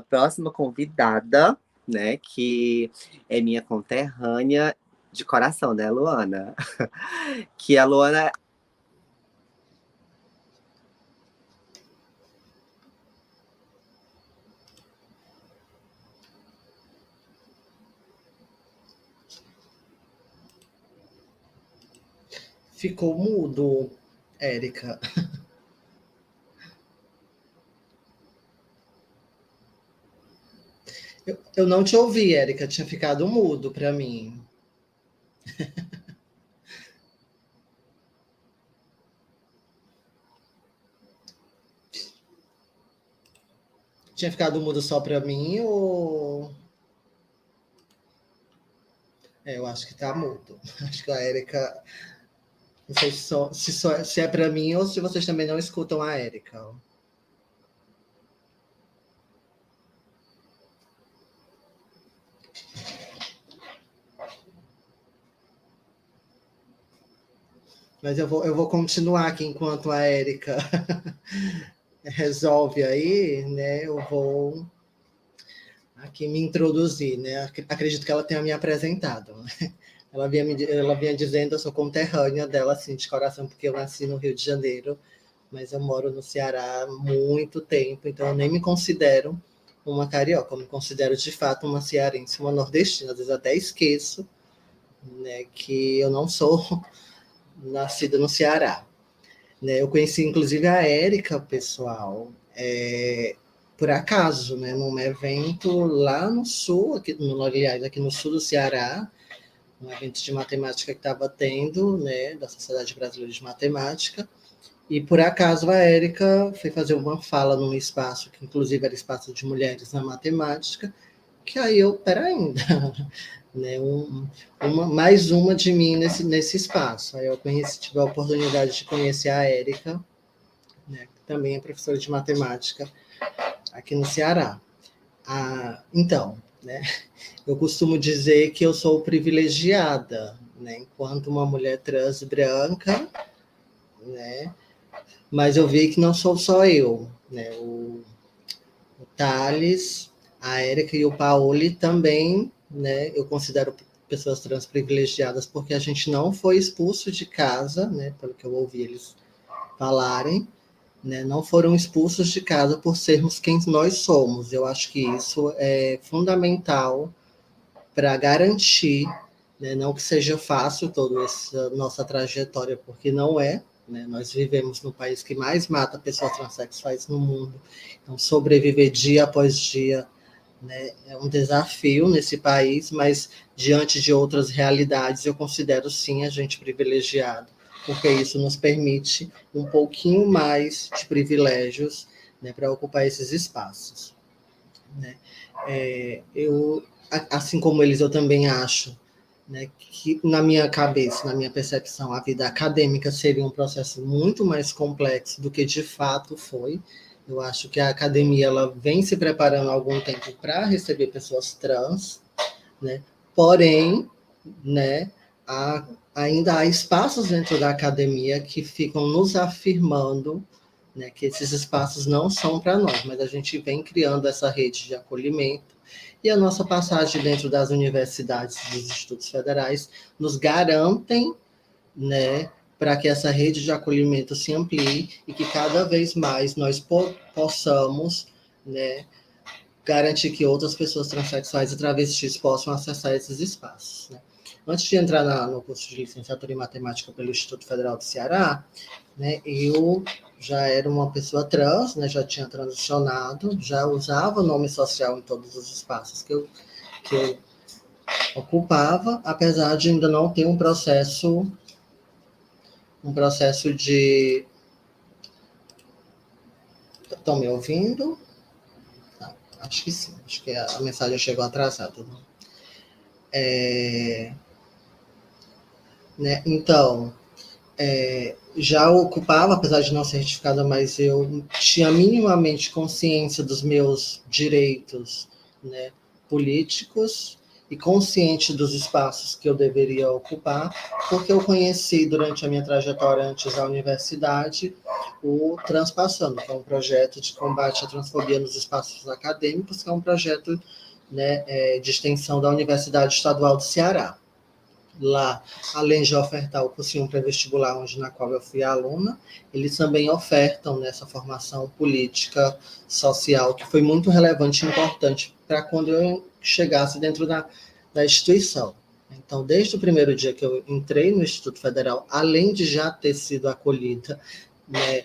próxima convidada, né? Que é minha conterrânea de coração, né, Luana? Que a Luana. Ficou mudo, Érica. Eu não te ouvi, Érica. Tinha ficado mudo para mim. Tinha ficado mudo só para mim ou... eu acho que tá mudo. Acho que a Érica... Não sei se é para mim ou se vocês também não escutam a Érica. Mas eu vou continuar aqui enquanto a Érica resolve aí, né? Eu vou aqui me introduzir, né? Acredito que ela tenha me apresentado. Né? Ela vinha dizendo, eu sou conterrânea dela, assim, de coração, porque eu nasci no Rio de Janeiro, mas eu moro no Ceará há muito tempo, então eu nem me considero uma carioca, eu me considero de fato uma cearense, uma nordestina. Às vezes até esqueço, né, que eu não sou nascida no Ceará. Né? Eu conheci inclusive a Érica, pessoal, por acaso, né, num evento lá no sul, aliás, aqui no sul do Ceará, um evento de matemática que estava tendo, né, da Sociedade Brasileira de Matemática, e por acaso a Érica foi fazer uma fala num espaço, que inclusive era espaço de mulheres na matemática, que aí eu, ainda, né, mais uma de mim nesse espaço. Aí eu tive a oportunidade de conhecer a Érica, né, que também é professora de matemática aqui no Ceará. Então, né, eu costumo dizer que eu sou privilegiada, né, enquanto uma mulher trans branca, né, mas eu vi que não sou só eu, né, o Thales, a Érica e o Paoli também, né, eu considero pessoas trans privilegiadas porque a gente não foi expulso de casa, né, pelo que eu ouvi eles falarem, né, não foram expulsos de casa por sermos quem nós somos. Eu acho que isso é fundamental para garantir, né, não que seja fácil toda essa nossa trajetória, porque não é, né, nós vivemos no país que mais mata pessoas transexuais no mundo, então sobreviver dia após dia, né, é um desafio nesse país, mas diante de outras realidades eu considero sim a gente privilegiado, porque isso nos permite um pouquinho mais de privilégios, né, para ocupar esses espaços. Né? Assim como eles, eu também acho, né, que na minha cabeça, na minha percepção, a vida acadêmica seria um processo muito mais complexo do que de fato foi. Eu acho que a academia ela vem se preparando há algum tempo para receber pessoas trans, né? Porém, né, ainda há espaços dentro da academia que ficam nos afirmando, né, que esses espaços não são para nós, mas a gente vem criando essa rede de acolhimento e a nossa passagem dentro das universidades e dos institutos federais nos garantem, né, para que essa rede de acolhimento se amplie e que cada vez mais nós possamos, né, garantir que outras pessoas transexuais e travestis possam acessar esses espaços. Né? Antes de entrar no curso de licenciatura em matemática pelo Instituto Federal do Ceará, né, eu já era uma pessoa trans, né, já tinha transicionado, já usava nome social em todos os espaços que eu ocupava, apesar de ainda não ter um processo de... Estão me ouvindo? Não, acho que sim, acho que a mensagem chegou atrasada. Né? Então, já ocupava, apesar de não ser certificada, mas eu tinha minimamente consciência dos meus direitos, né, políticos e consciente dos espaços que eu deveria ocupar, porque eu conheci durante a minha trajetória antes da universidade o Transpassando, que é um projeto de combate à transfobia nos espaços acadêmicos, que é um projeto, né, de extensão da Universidade Estadual do Ceará. Lá, além de ofertar o cursinho pré-vestibular, na qual eu fui aluna, eles também ofertam nessa formação política, social, que foi muito relevante e importante para quando eu chegasse dentro da instituição. Então, desde o primeiro dia que eu entrei no Instituto Federal, além de já ter sido acolhida, né,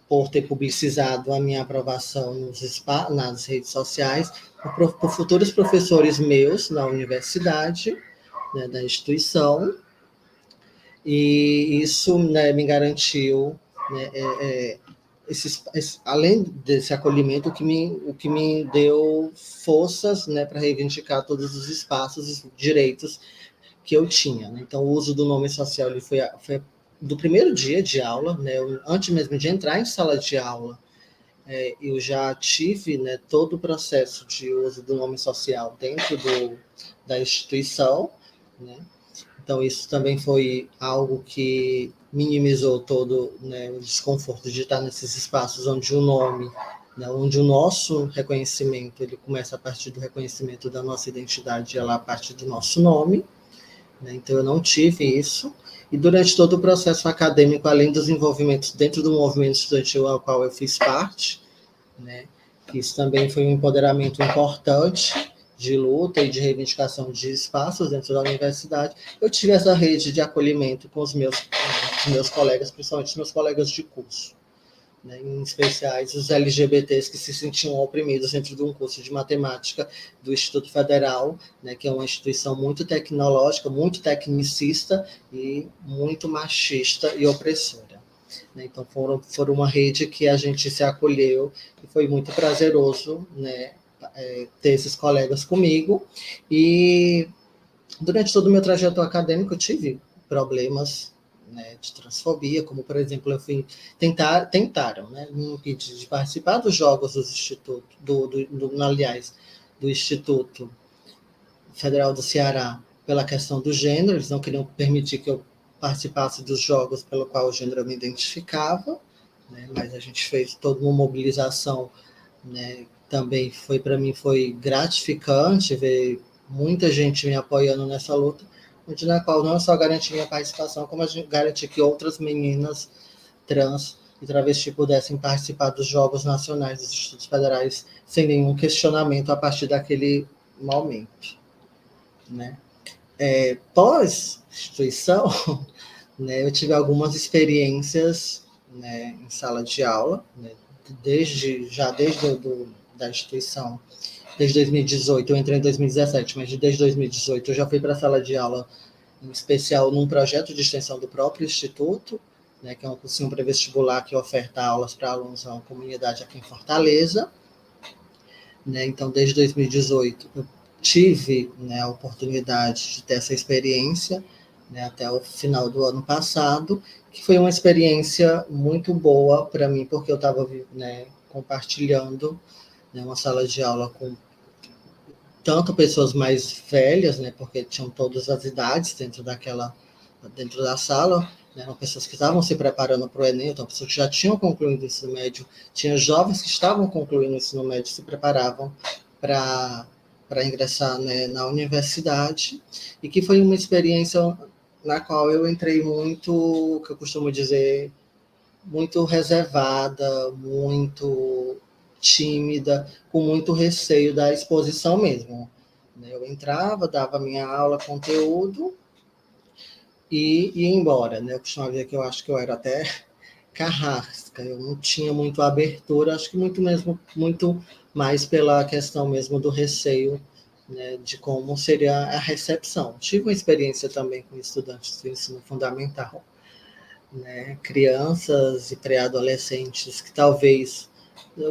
por ter publicizado a minha aprovação nas redes sociais, por futuros professores meus na universidade, né, da instituição, e isso, né, me garantiu, né, além desse acolhimento, o que me deu forças, né, para reivindicar todos os espaços e direitos que eu tinha, né? Então, o uso do nome social ele foi do primeiro dia de aula, né? Antes mesmo de entrar em sala de aula, eu já tive, né, todo o processo de uso do nome social dentro da instituição, né? Então, isso também foi algo que minimizou todo, né, o desconforto de estar nesses espaços onde o nome, né, onde o nosso reconhecimento, ele começa a partir do reconhecimento da nossa identidade, ela a partir do nosso nome, né? Então, eu não tive isso. E durante todo o processo acadêmico, além dos envolvimentos dentro do movimento estudantil ao qual eu fiz parte, né, isso também foi um empoderamento importante de luta e de reivindicação de espaços dentro da universidade. Eu tive essa rede de acolhimento com os meus colegas, principalmente os meus colegas de curso, né, em especiais os LGBTs que se sentiam oprimidos dentro de um curso de matemática do Instituto Federal, né, que é uma instituição muito tecnológica, muito tecnicista e muito machista e opressora. Então, foram uma rede que a gente se acolheu e foi muito prazeroso, né, ter esses colegas comigo. E durante todo o meu trajeto acadêmico, eu tive problemas, né, de transfobia, como, por exemplo, tentaram, né, me impedir de participar dos jogos do Instituto, aliás, do Instituto Federal do Ceará, pela questão do gênero. Eles não queriam permitir que eu participasse dos jogos pelo qual o gênero eu me identificava, né, mas a gente fez toda uma mobilização, né, também para mim foi gratificante ver muita gente me apoiando nessa luta, onde na qual não só garanti minha participação, como a gente garantir que outras meninas trans e travesti pudessem participar dos Jogos Nacionais dos Institutos Federais sem nenhum questionamento a partir daquele momento, né? Pós-instituição, né, eu tive algumas experiências, né, em sala de aula, né, desde da instituição, desde 2018, eu entrei em 2017, mas desde 2018 eu já fui para a sala de aula, em especial num projeto de extensão do próprio Instituto, né, que é um cursinho pré-vestibular que oferta aulas para alunos da comunidade aqui em Fortaleza, né? Então, desde 2018, eu tive, né, a oportunidade de ter essa experiência, né, até o final do ano passado, que foi uma experiência muito boa para mim, porque eu estava, né, compartilhando, né, uma sala de aula com tanto pessoas mais velhas, né, porque tinham todas as idades dentro da sala, né, eram pessoas que estavam se preparando para o Enem, então pessoas que já tinham concluído o ensino médio, tinha jovens que estavam concluindo o ensino médio, se preparavam para ingressar, né, na universidade, e que foi uma experiência na qual eu entrei muito, que eu costumo dizer, muito reservada, muito tímida, com muito receio da exposição mesmo. Eu entrava, dava minha aula, conteúdo, e ia embora, né? Eu costumo dizer que eu acho que eu era até carrasca, eu não tinha muito abertura, acho que muito mais pela questão mesmo do receio, né, de como seria a recepção. Tive uma experiência também com estudantes do ensino fundamental, né, crianças e pré-adolescentes que talvez,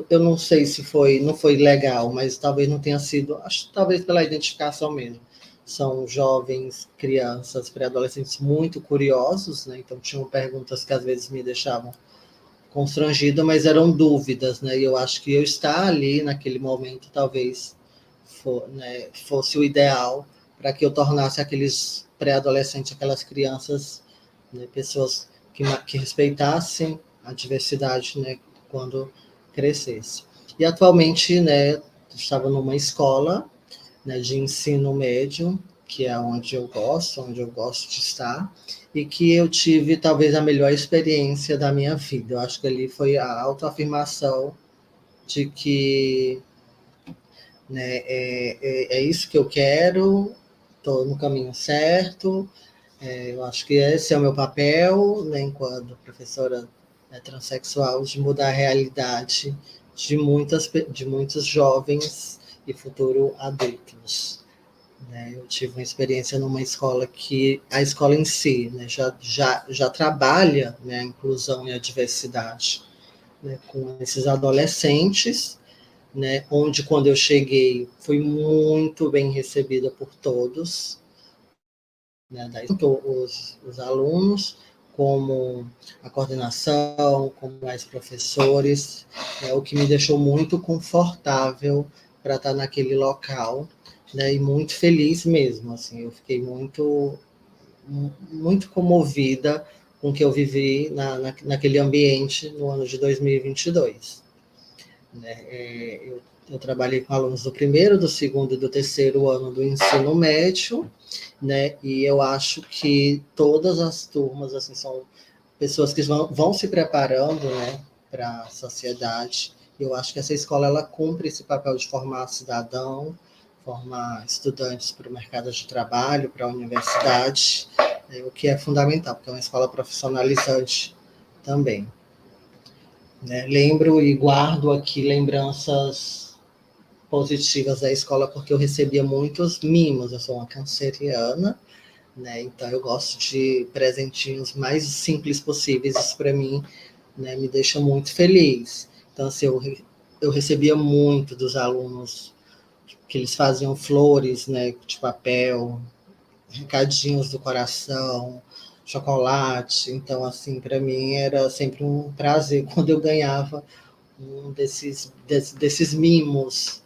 eu não sei se não foi legal, mas talvez não tenha sido, acho talvez pela identificação mesmo. São jovens, crianças, pré-adolescentes muito curiosos, né? Então tinham perguntas que às vezes me deixavam constrangida, mas eram dúvidas, né? E eu acho que eu estar ali naquele momento talvez fosse o ideal para que eu tornasse aqueles pré-adolescentes, aquelas crianças, né, pessoas que respeitassem a diversidade, né, quando crescesse. E atualmente, né, estava numa escola, né, de ensino médio, que é onde eu gosto de estar, e que eu tive talvez a melhor experiência da minha vida. Eu acho que ali foi a autoafirmação de que, né, é isso que eu quero, estou no caminho certo. Eu acho que esse é o meu papel, né, enquanto professora, né, transexual, de mudar a realidade de muitos jovens e futuro adultos. Né? Eu tive uma experiência numa escola que a escola em si, né, já trabalha, né, a inclusão e a diversidade. né, com esses adolescentes, né, onde quando eu cheguei fui muito bem recebida por todos, né, tanto os alunos, como a coordenação, como mais professores, o que me deixou muito confortável para estar naquele local, né, e muito feliz mesmo, assim, eu fiquei muito comovida com o que eu vivi naquele ambiente no ano de 2022. Né? Eu trabalhei com alunos do primeiro, do segundo e do terceiro ano do ensino médio, né? E eu acho que todas as turmas assim, são pessoas que vão se preparando, né, para a sociedade. Eu acho que essa escola ela cumpre esse papel de formar cidadão, formar estudantes para o mercado de trabalho, para a universidade, o que é fundamental, porque é uma escola profissionalizante também. Né? Lembro e guardo aqui lembranças positivas da escola, porque eu recebia muitos mimos. Eu sou uma canceriana, né? Então eu gosto de presentinhos mais simples possíveis. Isso para mim, né, me deixa muito feliz. Então, assim, eu recebia muito dos alunos que eles faziam flores, né, de papel, recadinhos do coração, chocolate. Então, assim, para mim era sempre um prazer quando eu ganhava um desses mimos,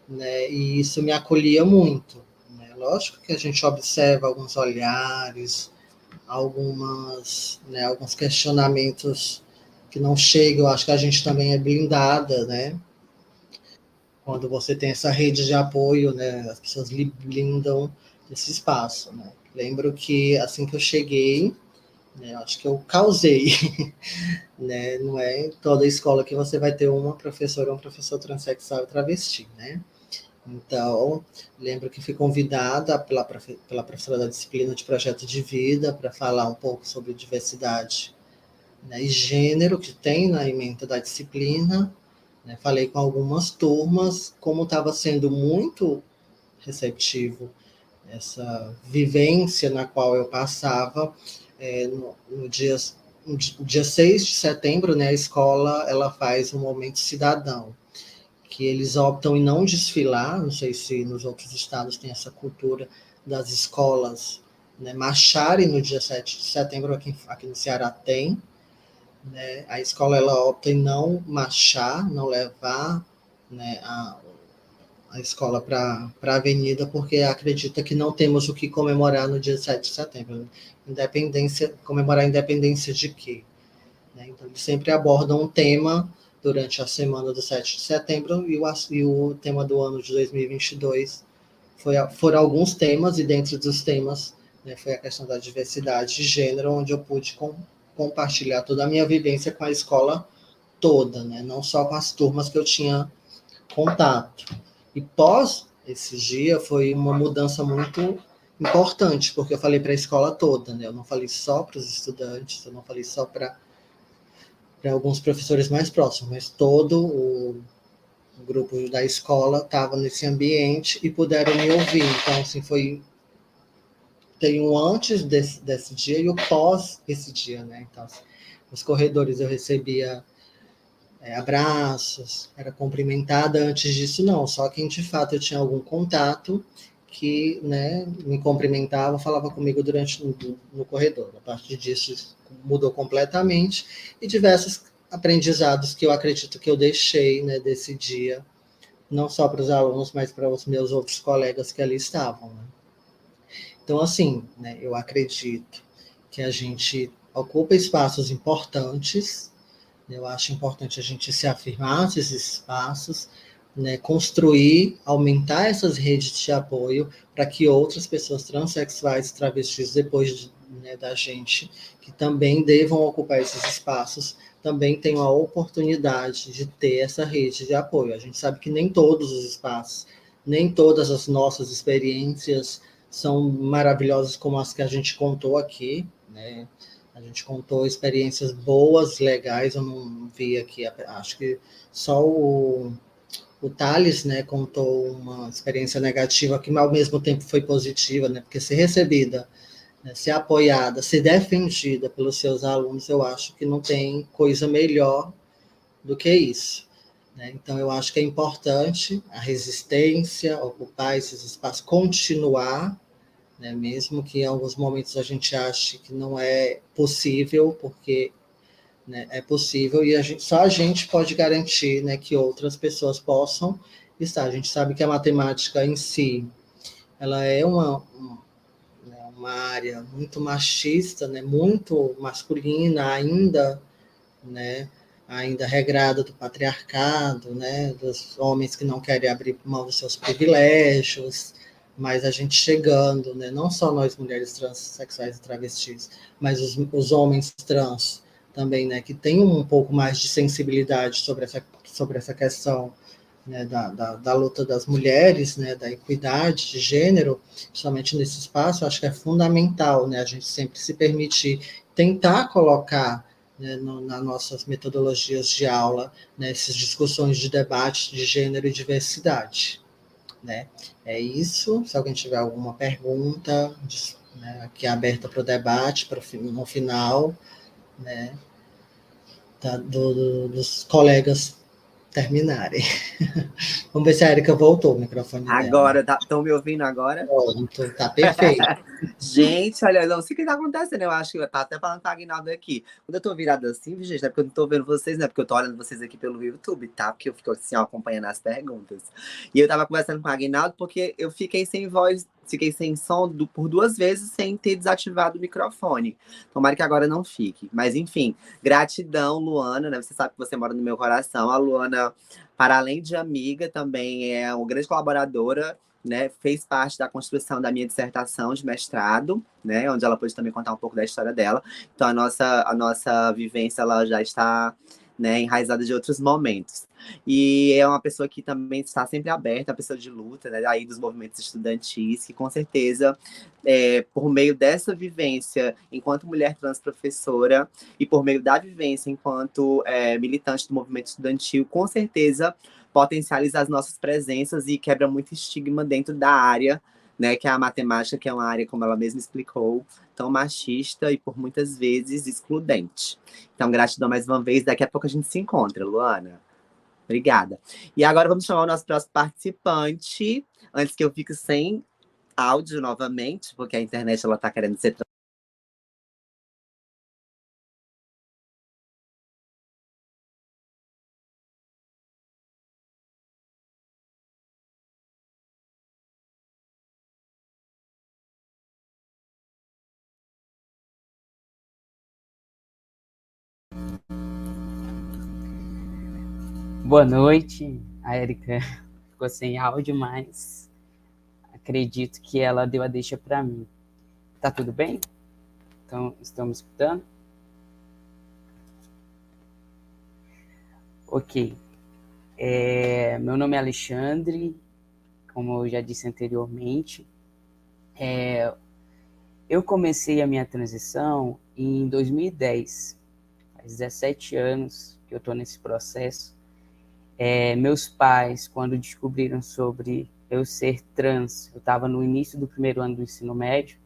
né? E isso me acolhia muito. Né? Lógico que a gente observa alguns olhares, alguns questionamentos que não chegam. Eu acho que a gente também é blindada, né? Quando você tem essa rede de apoio, né? As pessoas lhe blindam esse espaço, né? Lembro que assim que eu cheguei, né, acho que eu causei, né? Não é em toda escola que você vai ter uma professora ou um professor transexual e travesti, né? Então, lembro que fui convidada pela professora da disciplina de projeto de vida para falar um pouco sobre diversidade, né, e gênero que tem na ementa da disciplina. Né? Falei com algumas turmas, como estava sendo muito receptivo essa vivência na qual eu passava. No dia 6 de setembro, né, a escola ela faz um momento cidadão, que eles optam em não desfilar. Não sei se nos outros estados tem essa cultura das escolas, né, marcharem no dia 7 de setembro, aqui no Ceará tem. Né, a escola ela opta em não marchar, não levar, né, a escola para a avenida, porque acredita que não temos o que comemorar no dia 7 de setembro. Comemorar a independência de quê? Né? Então, eles sempre abordam um tema durante a semana do 7 de setembro, e o tema do ano de 2022 foram alguns temas, e dentro dos temas, né, foi a questão da diversidade de gênero, onde eu pude compartilhar toda a minha vivência com a escola toda, né, não só com as turmas que eu tinha contato. E pós esse dia foi uma mudança muito importante, porque eu falei para a escola toda, né, eu não falei só para os estudantes, eu não falei só para alguns professores mais próximos, mas todo o grupo da escola estava nesse ambiente e puderam me ouvir. Então, assim, tem um antes desse dia e o pós esse dia, né? Então, assim, nos corredores eu recebia abraços, era cumprimentada. Antes disso, não. Só quem de fato eu tinha algum contato que, né, me cumprimentava, falava comigo durante no corredor. A partir disso, mudou completamente, e diversos aprendizados que eu acredito que eu deixei, né, desse dia, não só para os alunos, mas para os meus outros colegas que ali estavam. Né? Então, assim, né, eu acredito que a gente ocupa espaços importantes. Eu acho importante a gente se afirmar nesses espaços, né, construir, aumentar essas redes de apoio para que outras pessoas transexuais, travestis, depois né, da gente, que também devam ocupar esses espaços, também tenham a oportunidade de ter essa rede de apoio. A gente sabe que nem todos os espaços, nem todas as nossas experiências são maravilhosas como as que a gente contou aqui, né? A gente contou experiências boas, legais. Eu não vi aqui, acho que só o Thales, né, contou uma experiência negativa que ao mesmo tempo foi positiva, né, porque ser recebida, né, ser apoiada, ser defendida pelos seus alunos, eu acho que não tem coisa melhor do que isso. Né? Então, eu acho que é importante a resistência, ocupar esses espaços, continuar, né? Mesmo que em alguns momentos a gente ache que não é possível, porque, né, é possível e só a gente pode garantir, né, que outras pessoas possam estar. A gente sabe que a matemática em si, ela é uma área muito machista, né, muito masculina ainda, né, ainda regrada do patriarcado, né, dos homens que não querem abrir mão dos seus privilégios, mas a gente chegando, né, não só nós mulheres transexuais e travestis, mas os homens trans também, né, que têm um pouco mais de sensibilidade sobre essa questão, né, da luta das mulheres, né, da equidade de gênero, principalmente nesse espaço, eu acho que é fundamental, né, a gente sempre se permitir tentar colocar, né, nas nossas metodologias de aula, né, essas discussões de debate de gênero e diversidade. Né? É isso. Se alguém tiver alguma pergunta, né, aqui é aberta para o debate, no final, né, dos colegas terminarem. Vamos ver se a Erika voltou o microfone dela. Agora, estão me ouvindo agora? Pronto, tá perfeito. Gente, olha, não sei o que tá acontecendo. Eu acho que eu tava até falando com a Aguinaldo aqui. Quando eu tô virada assim, gente, é porque eu não tô vendo vocês, né? Porque eu tô olhando vocês aqui pelo YouTube, tá? Porque eu fico assim, ó, acompanhando as perguntas. E eu tava conversando com a Aguinaldo porque eu fiquei sem voz, fiquei sem som por 2 vezes sem ter desativado o microfone. Tomara que agora não fique. Mas enfim, gratidão, Luana, né? Você sabe que você mora no meu coração. A Luana, para além de amiga, também é uma grande colaboradora, né, fez parte da construção da minha dissertação de mestrado, né, onde ela pôde também contar um pouco da história dela. Então a nossa vivência ela já está, né, enraizada de outros momentos. E é uma pessoa que também está sempre aberta, uma pessoa de luta, né, aí dos movimentos estudantis, que com certeza, por meio dessa vivência enquanto mulher trans professora e por meio da vivência enquanto militante do movimento estudantil, com certeza potencializa as nossas presenças e quebra muito estigma dentro da área, né, que é a matemática, que é uma área, como ela mesma explicou, tão machista e por muitas vezes excludente. Então, gratidão mais uma vez. Daqui a pouco a gente se encontra, Luana. Obrigada. E agora vamos chamar o nosso próximo participante, antes que eu fique sem áudio novamente, porque a internet ela tá querendo ser. Boa noite. A Erika ficou sem áudio, mas acredito que ela deu a deixa para mim. Tá tudo bem? Então, estamos escutando? Ok. Meu nome é Alexandre, como eu já disse anteriormente. Eu comecei a minha transição em 2010. Faz 17 anos que eu estou nesse processo. Meus pais, quando descobriram sobre eu ser trans, eu estava no início do 1º ano do ensino médio,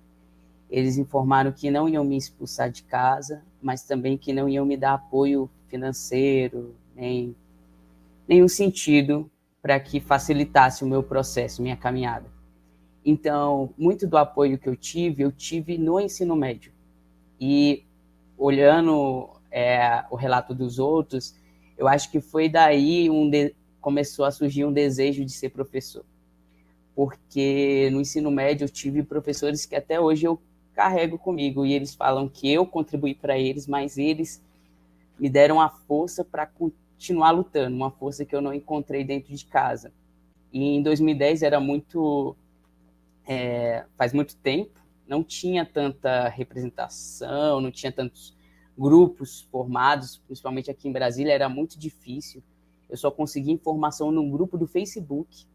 eles informaram que não iam me expulsar de casa, mas também que não iam me dar apoio financeiro, nem nenhum sentido para que facilitasse o meu processo, minha caminhada. Então, muito do apoio que eu tive no ensino médio. E olhando o relato dos outros, eu acho que foi daí começou a surgir um desejo de ser professor. Porque no ensino médio eu tive professores que até hoje eu carrego comigo, e eles falam que eu contribuí para eles, mas eles me deram a força para continuar lutando, uma força que eu não encontrei dentro de casa. E em 2010 era faz muito tempo, não tinha tanta representação, não tinha tantos grupos formados, principalmente aqui em Brasília, era muito difícil. Eu só conseguia informação num grupo do Facebook,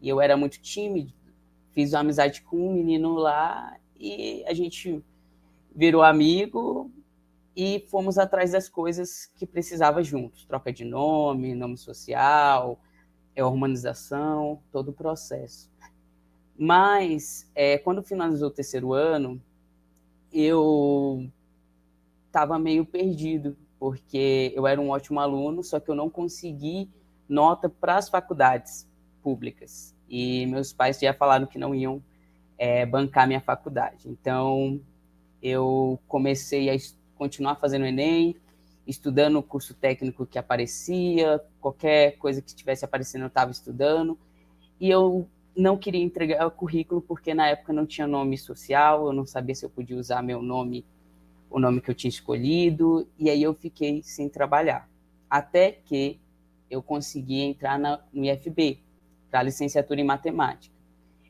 e eu era muito tímido, fiz uma amizade com um menino lá, e a gente virou amigo, e fomos atrás das coisas que precisava juntos, troca de nome social, humanização, todo o processo. Mas, quando finalizou o 3º ano, eu estava meio perdido, porque eu era um ótimo aluno, só que eu não consegui nota para as faculdades públicas. E meus pais já falaram que não iam bancar minha faculdade. Então, eu comecei a continuar fazendo Enem, estudando o curso técnico que aparecia, qualquer coisa que estivesse aparecendo eu estava estudando, e eu não queria entregar o currículo porque na época não tinha nome social, eu não sabia se eu podia usar meu nome, o nome que eu tinha escolhido, e aí eu fiquei sem trabalhar. Até que eu consegui entrar no IFB, para a licenciatura em matemática.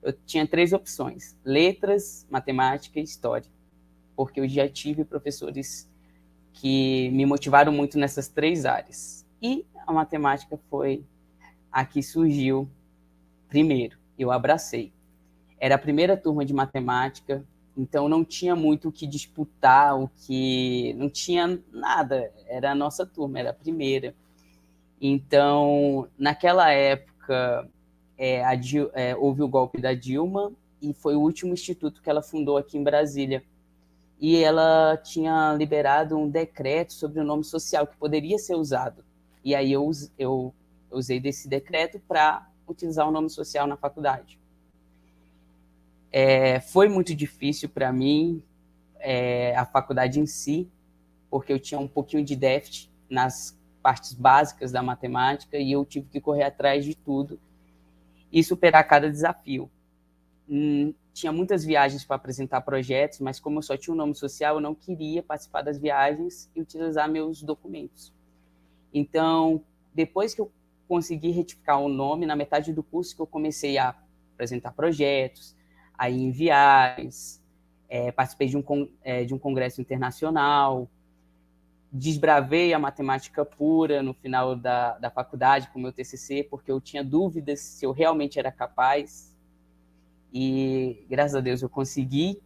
Eu tinha 3 opções: letras, matemática e história, porque eu já tive professores que me motivaram muito nessas 3 áreas. E a matemática foi a que surgiu primeiro, eu abracei. Era a primeira turma de matemática, então não tinha muito o que disputar, não tinha nada, era a nossa turma, era a primeira. Então, naquela época, houve o golpe da Dilma e foi o último instituto que ela fundou aqui em Brasília. E ela tinha liberado um decreto sobre o nome social que poderia ser usado. E aí eu usei desse decreto para utilizar o nome social na faculdade. Foi muito difícil para mim, a faculdade em si, porque eu tinha um pouquinho de déficit nas partes básicas da matemática e eu tive que correr atrás de tudo e superar cada desafio. Tinha muitas viagens para apresentar projetos, mas como eu só tinha um nome social, eu não queria participar das viagens e utilizar meus documentos. Então, depois que eu consegui retificar o nome, na metade do curso que eu comecei a apresentar projetos, a ir em viagens, participei de um congresso internacional, desbravei a matemática pura no final da faculdade com o meu TCC, porque eu tinha dúvidas se eu realmente era capaz. E, graças a Deus, eu consegui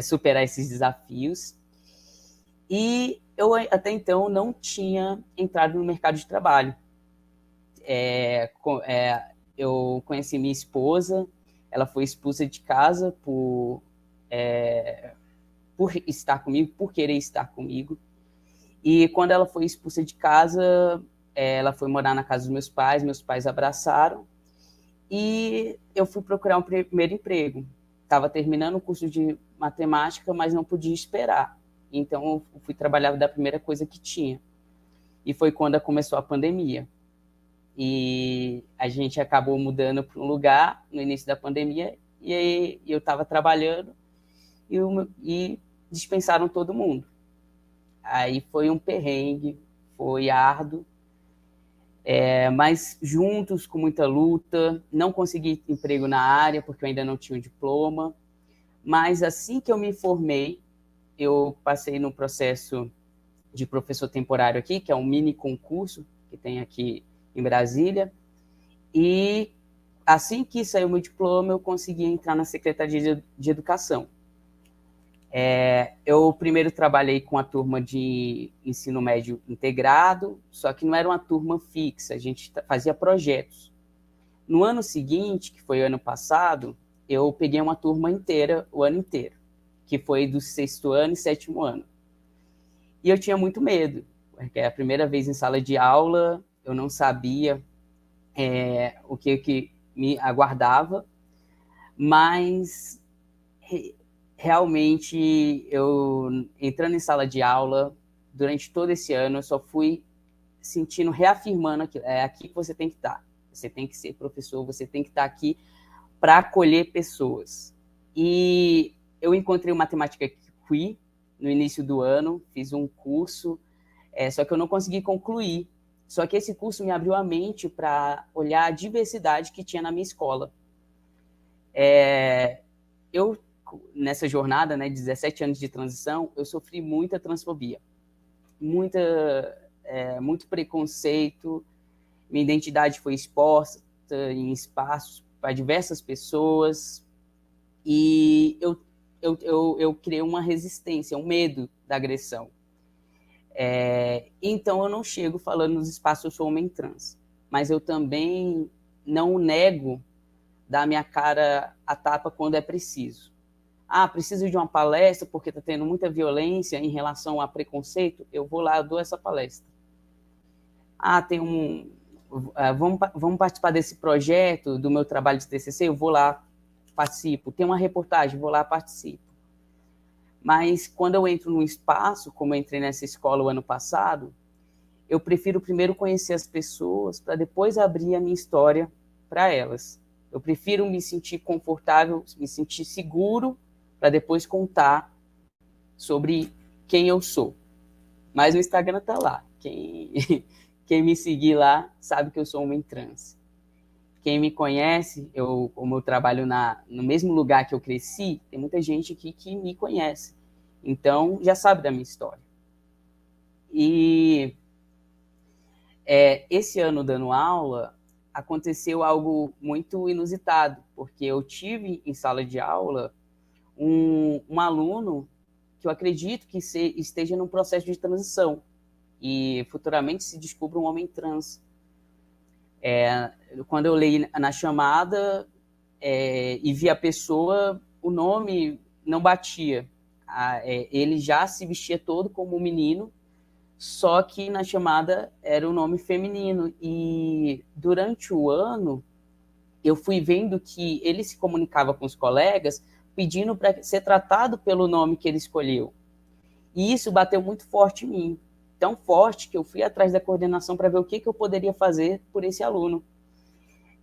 superar esses desafios. E eu, até então, não tinha entrado no mercado de trabalho. Eu conheci minha esposa, ela foi expulsa de casa por estar comigo, por querer estar comigo. E quando ela foi expulsa de casa, ela foi morar na casa dos meus pais abraçaram, e eu fui procurar um primeiro emprego. Estava terminando o curso de matemática, mas não podia esperar. Então, eu fui trabalhar da primeira coisa que tinha. E foi quando começou a pandemia. E a gente acabou mudando para um lugar no início da pandemia, e aí eu estava trabalhando e dispensaram todo mundo. Aí foi um perrengue, foi árduo, mas juntos, com muita luta, não consegui emprego na área, porque eu ainda não tinha o diploma, mas assim que eu me formei, eu passei no processo de professor temporário aqui, que é um mini concurso que tem aqui em Brasília, e assim que saiu meu diploma, eu consegui entrar na Secretaria de Educação. Eu primeiro trabalhei com a turma de ensino médio integrado, só que não era uma turma fixa, a gente fazia projetos. No ano seguinte, que foi ano passado, eu peguei uma turma inteira, o ano inteiro, que foi do 6º ano e 7º ano. E eu tinha muito medo, porque é a primeira vez em sala de aula, eu não sabia o que me aguardava, mas realmente, eu entrando em sala de aula, durante todo esse ano, eu só fui sentindo, reafirmando que é aqui que você tem que estar. Você tem que ser professor, você tem que estar aqui para acolher pessoas. E eu encontrei o Matemática Qui no início do ano, fiz um curso, só que eu não consegui concluir. Só que esse curso me abriu a mente para olhar a diversidade que tinha na minha escola. Eu, nessa jornada, né, de 17 anos de transição, eu sofri muita transfobia, muito preconceito, minha identidade foi exposta em espaços para diversas pessoas, e eu criei uma resistência, um medo da agressão. Então, eu não chego falando nos espaços, eu sou homem trans, mas eu também não nego dar minha cara a tapa quando é preciso. preciso de uma palestra porque está tendo muita violência em relação a preconceito, eu vou lá, eu dou essa palestra. Vamos participar desse projeto do meu trabalho de TCC, eu vou lá, participo. Tem uma reportagem, vou lá, participo. Mas quando eu entro num espaço, como eu entrei nessa escola o ano passado, eu prefiro primeiro conhecer as pessoas para depois abrir a minha história para elas. Eu prefiro me sentir confortável, me sentir seguro para depois contar sobre quem eu sou. Mas o Instagram está lá. Quem me seguir lá sabe que eu sou homem trans. Quem me conhece, como eu trabalho no mesmo lugar que eu cresci, tem muita gente aqui que me conhece. Então, já sabe da minha história. E esse ano dando aula, aconteceu algo muito inusitado, porque eu tive em sala de aula um aluno que eu acredito que esteja num processo de transição e futuramente se descubra um homem trans. Quando eu leio na chamada e vi a pessoa, o nome não batia. Ele já se vestia todo como um menino, só que na chamada era o nome feminino. E durante o ano, eu fui vendo que ele se comunicava com os colegas pedindo para ser tratado pelo nome que ele escolheu. E isso bateu muito forte em mim. Tão forte que eu fui atrás da coordenação para ver o que eu poderia fazer por esse aluno.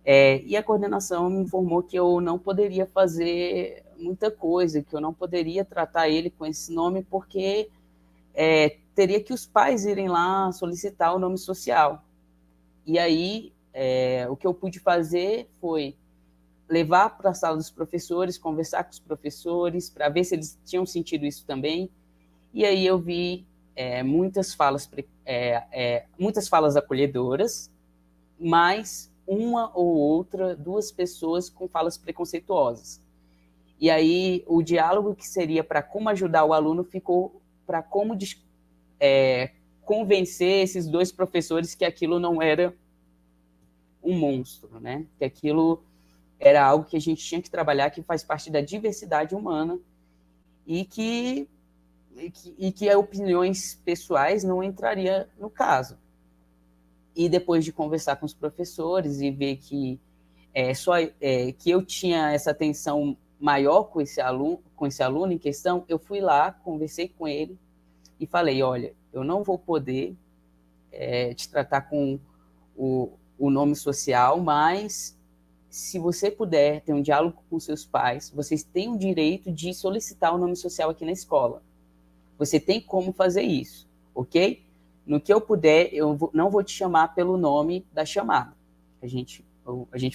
E a coordenação me informou que eu não poderia fazer muita coisa, que eu não poderia tratar ele com esse nome, porque teria que os pais irem lá solicitar o nome social. E aí, o que eu pude fazer foi levar para a sala dos professores, conversar com os professores, para ver se eles tinham sentido isso também. E aí eu vi muitas falas acolhedoras, mas uma ou outra, 2 pessoas com falas preconceituosas. E aí o diálogo que seria para como ajudar o aluno ficou para como convencer esses 2 professores que aquilo não era um monstro, né? Que aquilo era algo que a gente tinha que trabalhar, que faz parte da diversidade humana e que opiniões pessoais não entraria no caso. E depois de conversar com os professores e ver que que eu tinha essa atenção maior com esse aluno em questão, eu fui lá, conversei com ele e falei, olha, eu não vou poder te tratar com o nome social, mas se você puder ter um diálogo com seus pais, vocês têm o direito de solicitar o nome social aqui na escola. Você tem como fazer isso, ok? No que eu puder, não vou te chamar pelo nome da chamada. A gente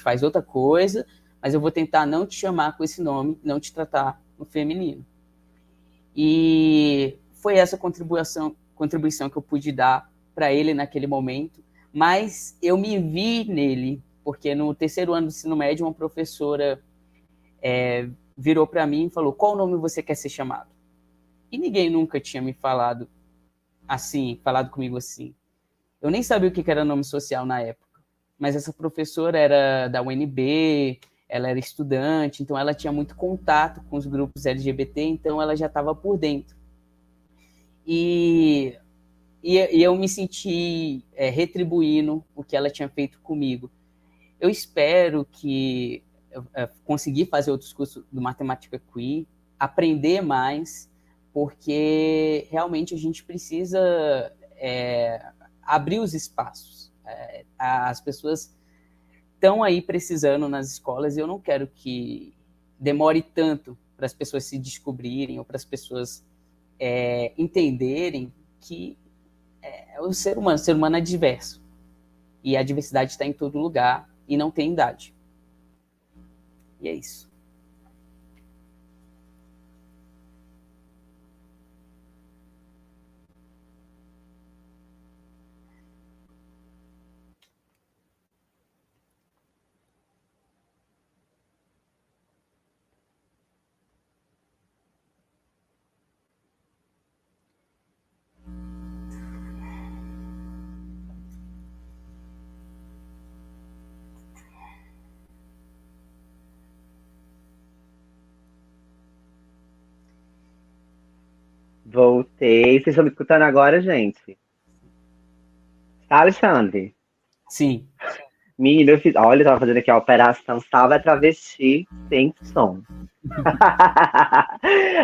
faz outra coisa, mas eu vou tentar não te chamar com esse nome, não te tratar no feminino. E foi essa contribuição que eu pude dar para ele naquele momento, mas eu me vi nele, porque no 3º ano do ensino médio, uma professora virou para mim e falou, qual nome você quer ser chamado? E ninguém nunca tinha me falado comigo assim. Eu nem sabia o que era nome social na época, mas essa professora era da UNB, ela era estudante, então ela tinha muito contato com os grupos LGBT, então ela já estava por dentro. E eu me senti retribuindo o que ela tinha feito comigo. Eu espero que conseguir fazer outros cursos do Matemática Queer, aprender mais, porque realmente a gente precisa abrir os espaços. As pessoas estão aí precisando nas escolas e eu não quero que demore tanto para as pessoas se descobrirem ou para as pessoas entenderem que o ser humano é diverso e a diversidade está em todo lugar e não tem idade. E é isso. Voltei. Vocês estão me escutando agora, gente? Tá, Alexandre? Sim. Menino, olha, eu tava fazendo aqui a operação Salve a Travesti sem som.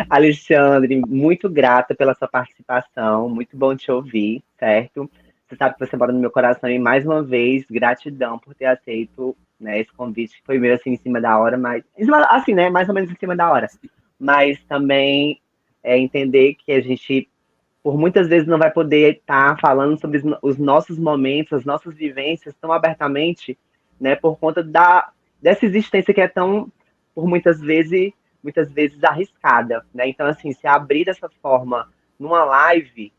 Alexandre, muito grata pela sua participação, muito bom te ouvir, certo? Você sabe que você mora no meu coração e mais uma vez, gratidão por ter aceito, né, esse convite, que foi meio assim em cima da hora, mas assim, né, mais ou menos em cima da hora. Mas também entender que a gente, por muitas vezes, não vai poder estar falando sobre os nossos momentos, as nossas vivências tão abertamente, né, por conta dessa existência que é tão, por muitas vezes arriscada, né? Então, assim, se abrir dessa forma numa live,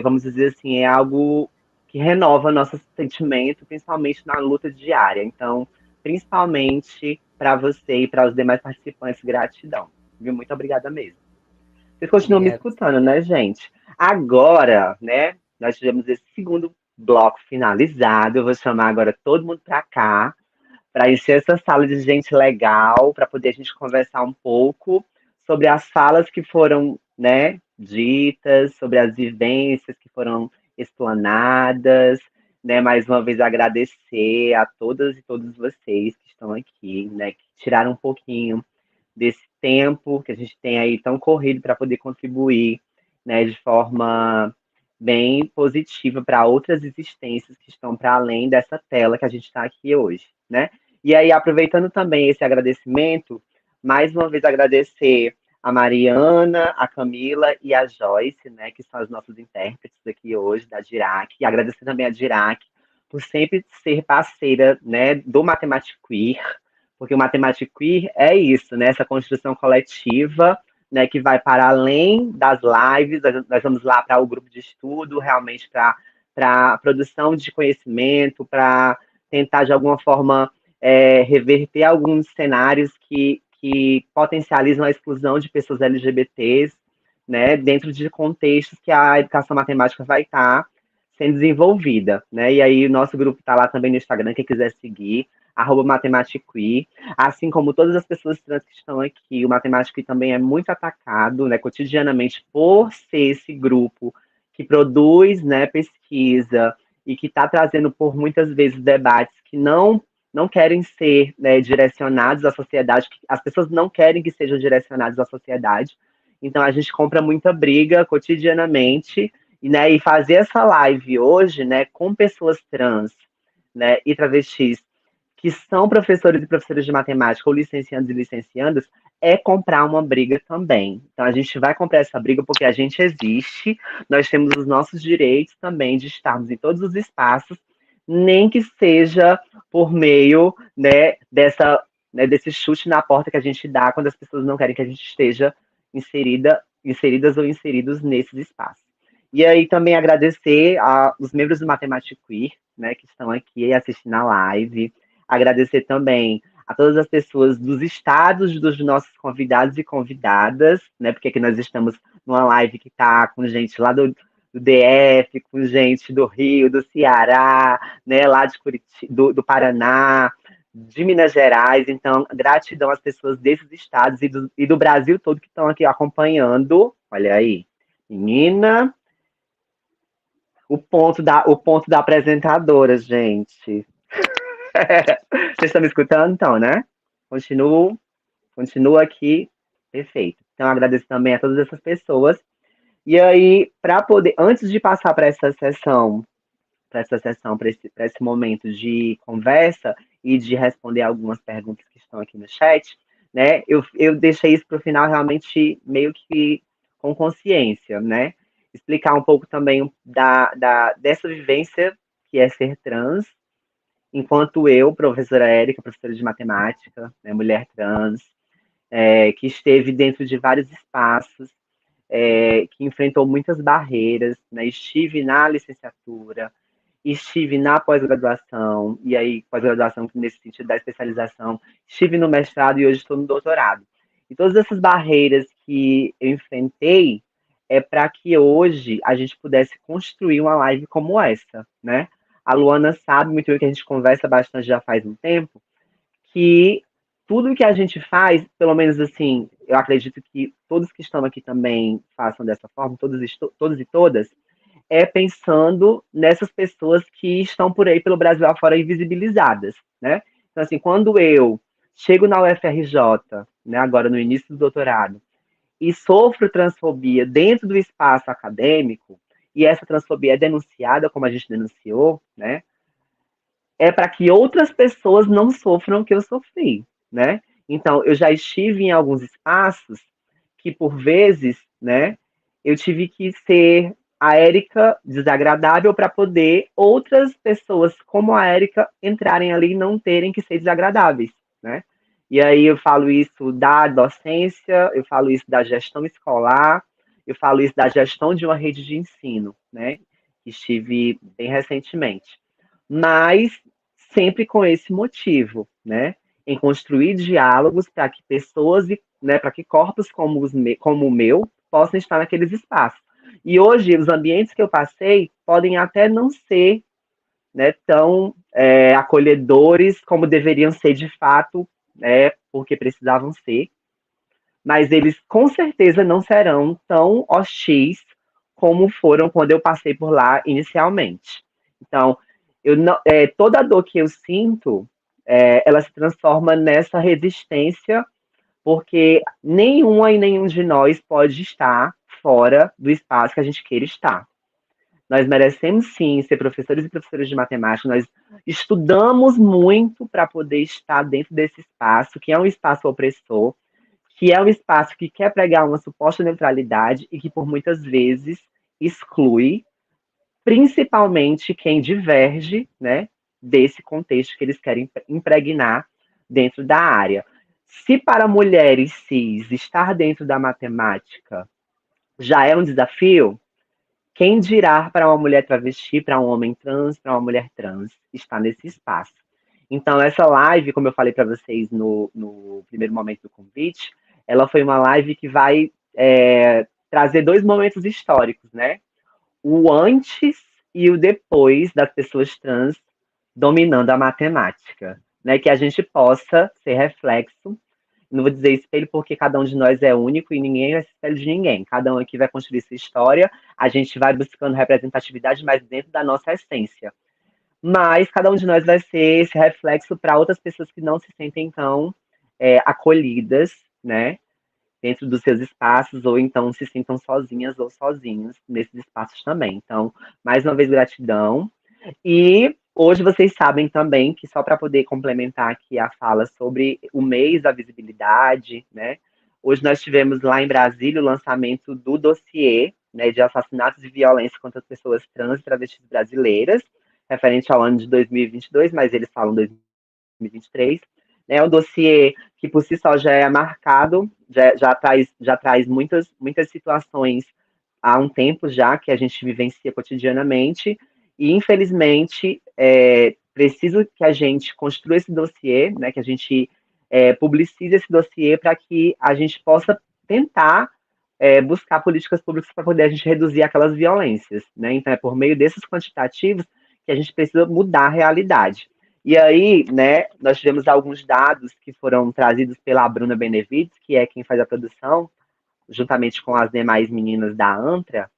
vamos dizer assim, é algo que renova nosso sentimento, principalmente na luta diária. Então, principalmente para você e para os demais participantes, gratidão. Viu? Muito obrigada mesmo. Vocês continuam me Obrigado. escutando, né, gente? Agora, né, nós tivemos esse segundo bloco finalizado. Eu vou chamar agora todo mundo para cá, para encher essa sala de gente legal, para poder a gente conversar um pouco sobre as falas que foram, né, ditas, sobre as vivências que foram explanadas, né? Mais uma vez agradecer a todas e todos vocês que estão aqui, né, que tiraram um pouquinho desse tempo que a gente tem aí tão corrido para poder contribuir, né, de forma bem positiva para outras existências que estão para além dessa tela que a gente está aqui hoje, né? E aí, aproveitando também esse agradecimento, mais uma vez agradecer a Mariana, a Camila e a Joyce, né, que são as nossas intérpretes aqui hoje da Dirac, e agradecer também a Dirac por sempre ser parceira, né, do Matemática Queer, porque o Matemática Queer é isso, né, essa construção coletiva, né, que vai para além das lives. Nós vamos lá para o grupo de estudo, realmente para a produção de conhecimento, para tentar, de alguma forma, reverter alguns cenários que potencializam a exclusão de pessoas LGBTs, né, dentro de contextos que a educação matemática vai estar sendo desenvolvida, né? E aí o nosso grupo está lá também no Instagram, quem quiser seguir, @matematiquee, assim como todas as pessoas trans que estão aqui. O Matemática também é muito atacado, né, cotidianamente, por ser esse grupo que produz, né, pesquisa e que está trazendo por muitas vezes debates que não querem ser, né, direcionados à sociedade, que as pessoas não querem que sejam direcionados à sociedade. Então a gente compra muita briga cotidianamente, né, e fazer essa live hoje, né, com pessoas trans, né, e travestis que são professores e professoras de matemática, ou licenciandos e licenciandas, é comprar uma briga também. Então, a gente vai comprar essa briga porque a gente existe, nós temos os nossos direitos também de estarmos em todos os espaços, nem que seja por meio, né, desse chute na porta que a gente dá quando as pessoas não querem que a gente esteja inseridas ou inseridos nesses espaços. E aí também agradecer aos membros do Matemática Queer, né, que estão aqui assistindo a live. Agradecer também a todas as pessoas dos estados dos nossos convidados e convidadas, né? Porque aqui nós estamos numa live que está com gente lá do DF, com gente do Rio, do Ceará, né? Lá de Curitiba, do Paraná, de Minas Gerais. Então, gratidão às pessoas desses estados e do Brasil todo que estão aqui acompanhando. Olha aí, menina, o ponto da apresentadora, gente. Vocês estão me escutando, então, né? Continuo aqui. Perfeito. Então, agradeço também a todas essas pessoas. E aí, para poder, antes de passar para esse momento de conversa e de responder algumas perguntas que estão aqui no chat, né? Eu deixei isso para o final realmente meio que com consciência, né? Explicar um pouco também dessa vivência que é ser trans, enquanto eu, professora Érica, professora de matemática, né, mulher trans, que esteve dentro de vários espaços, que enfrentou muitas barreiras, né, estive na licenciatura, estive na pós-graduação, e aí pós-graduação nesse sentido da especialização, estive no mestrado e hoje estou no doutorado. E todas essas barreiras que eu enfrentei é para que hoje a gente pudesse construir uma live como essa, né? A Luana sabe muito bem que a gente conversa bastante já faz um tempo, que tudo que a gente faz, pelo menos assim, eu acredito que todos que estão aqui também façam dessa forma, todos e todas, é pensando nessas pessoas que estão por aí pelo Brasil afora invisibilizadas, né? Então, assim, quando eu chego na UFRJ, né, agora no início do doutorado, e sofro transfobia dentro do espaço acadêmico, e essa transfobia é denunciada, como a gente denunciou, né? É para que outras pessoas não sofram o que eu sofri, né? Então, eu já estive em alguns espaços que, por vezes, né, eu tive que ser a Érica desagradável para poder outras pessoas como a Érica entrarem ali e não terem que ser desagradáveis, né? E aí eu falo isso da docência, eu falo isso da gestão escolar, eu falo isso da gestão de uma rede de ensino, né? Que estive bem recentemente. Mas sempre com esse motivo, né? Em construir diálogos para que pessoas, né, para que corpos como o meu possam estar naqueles espaços. E hoje, os ambientes que eu passei podem até não ser, né, tão acolhedores como deveriam ser de fato, né, porque precisavam ser, mas eles com certeza não serão tão hostis como foram quando eu passei por lá inicialmente. Então, eu não, toda a dor que eu sinto, ela se transforma nessa resistência, porque nenhuma e nenhum de nós pode estar fora do espaço que a gente queira estar. Nós merecemos sim ser professores e professoras de matemática, nós estudamos muito para poder estar dentro desse espaço, que é um espaço opressor, que é um espaço que quer pregar uma suposta neutralidade e que por muitas vezes exclui principalmente quem diverge, né, desse contexto que eles querem impregnar dentro da área. Se para mulheres cis estar dentro da matemática já é um desafio, quem dirá para uma mulher travesti, para um homem trans, para uma mulher trans estar nesse espaço? Então, essa live, como eu falei para vocês no primeiro momento do convite, ela foi uma live que vai trazer dois momentos históricos, né? O antes e o depois das pessoas trans dominando a matemática, né? Que a gente possa ser reflexo. Não vou dizer espelho porque cada um de nós é único e ninguém é espelho de ninguém. Cada um aqui vai construir sua história, a gente vai buscando representatividade, mas dentro da nossa essência. Mas cada um de nós vai ser esse reflexo para outras pessoas que não se sentem tão acolhidas, né? Dentro dos seus espaços, ou então se sintam sozinhas ou sozinhos nesses espaços também. Então, mais uma vez, gratidão. E hoje vocês sabem também que, só para poder complementar aqui a fala sobre o mês da visibilidade, né? Hoje nós tivemos lá em Brasília o lançamento do dossiê, né, de assassinatos e violência contra as pessoas trans e travestis brasileiras, referente ao ano de 2022, mas eles falam 2023. É um dossiê que por si só já é marcado, já traz muitas situações há um tempo já que a gente vivencia cotidianamente, e infelizmente preciso que a gente construa esse dossiê, né, que a gente publicize esse dossiê para que a gente possa tentar buscar políticas públicas para poder a gente reduzir aquelas violências, né? Então é por meio desses quantitativos que a gente precisa mudar a realidade. E aí, né, nós tivemos alguns dados que foram trazidos pela Bruna Benevides, que é quem faz a produção, juntamente com as demais meninas da ANTRA,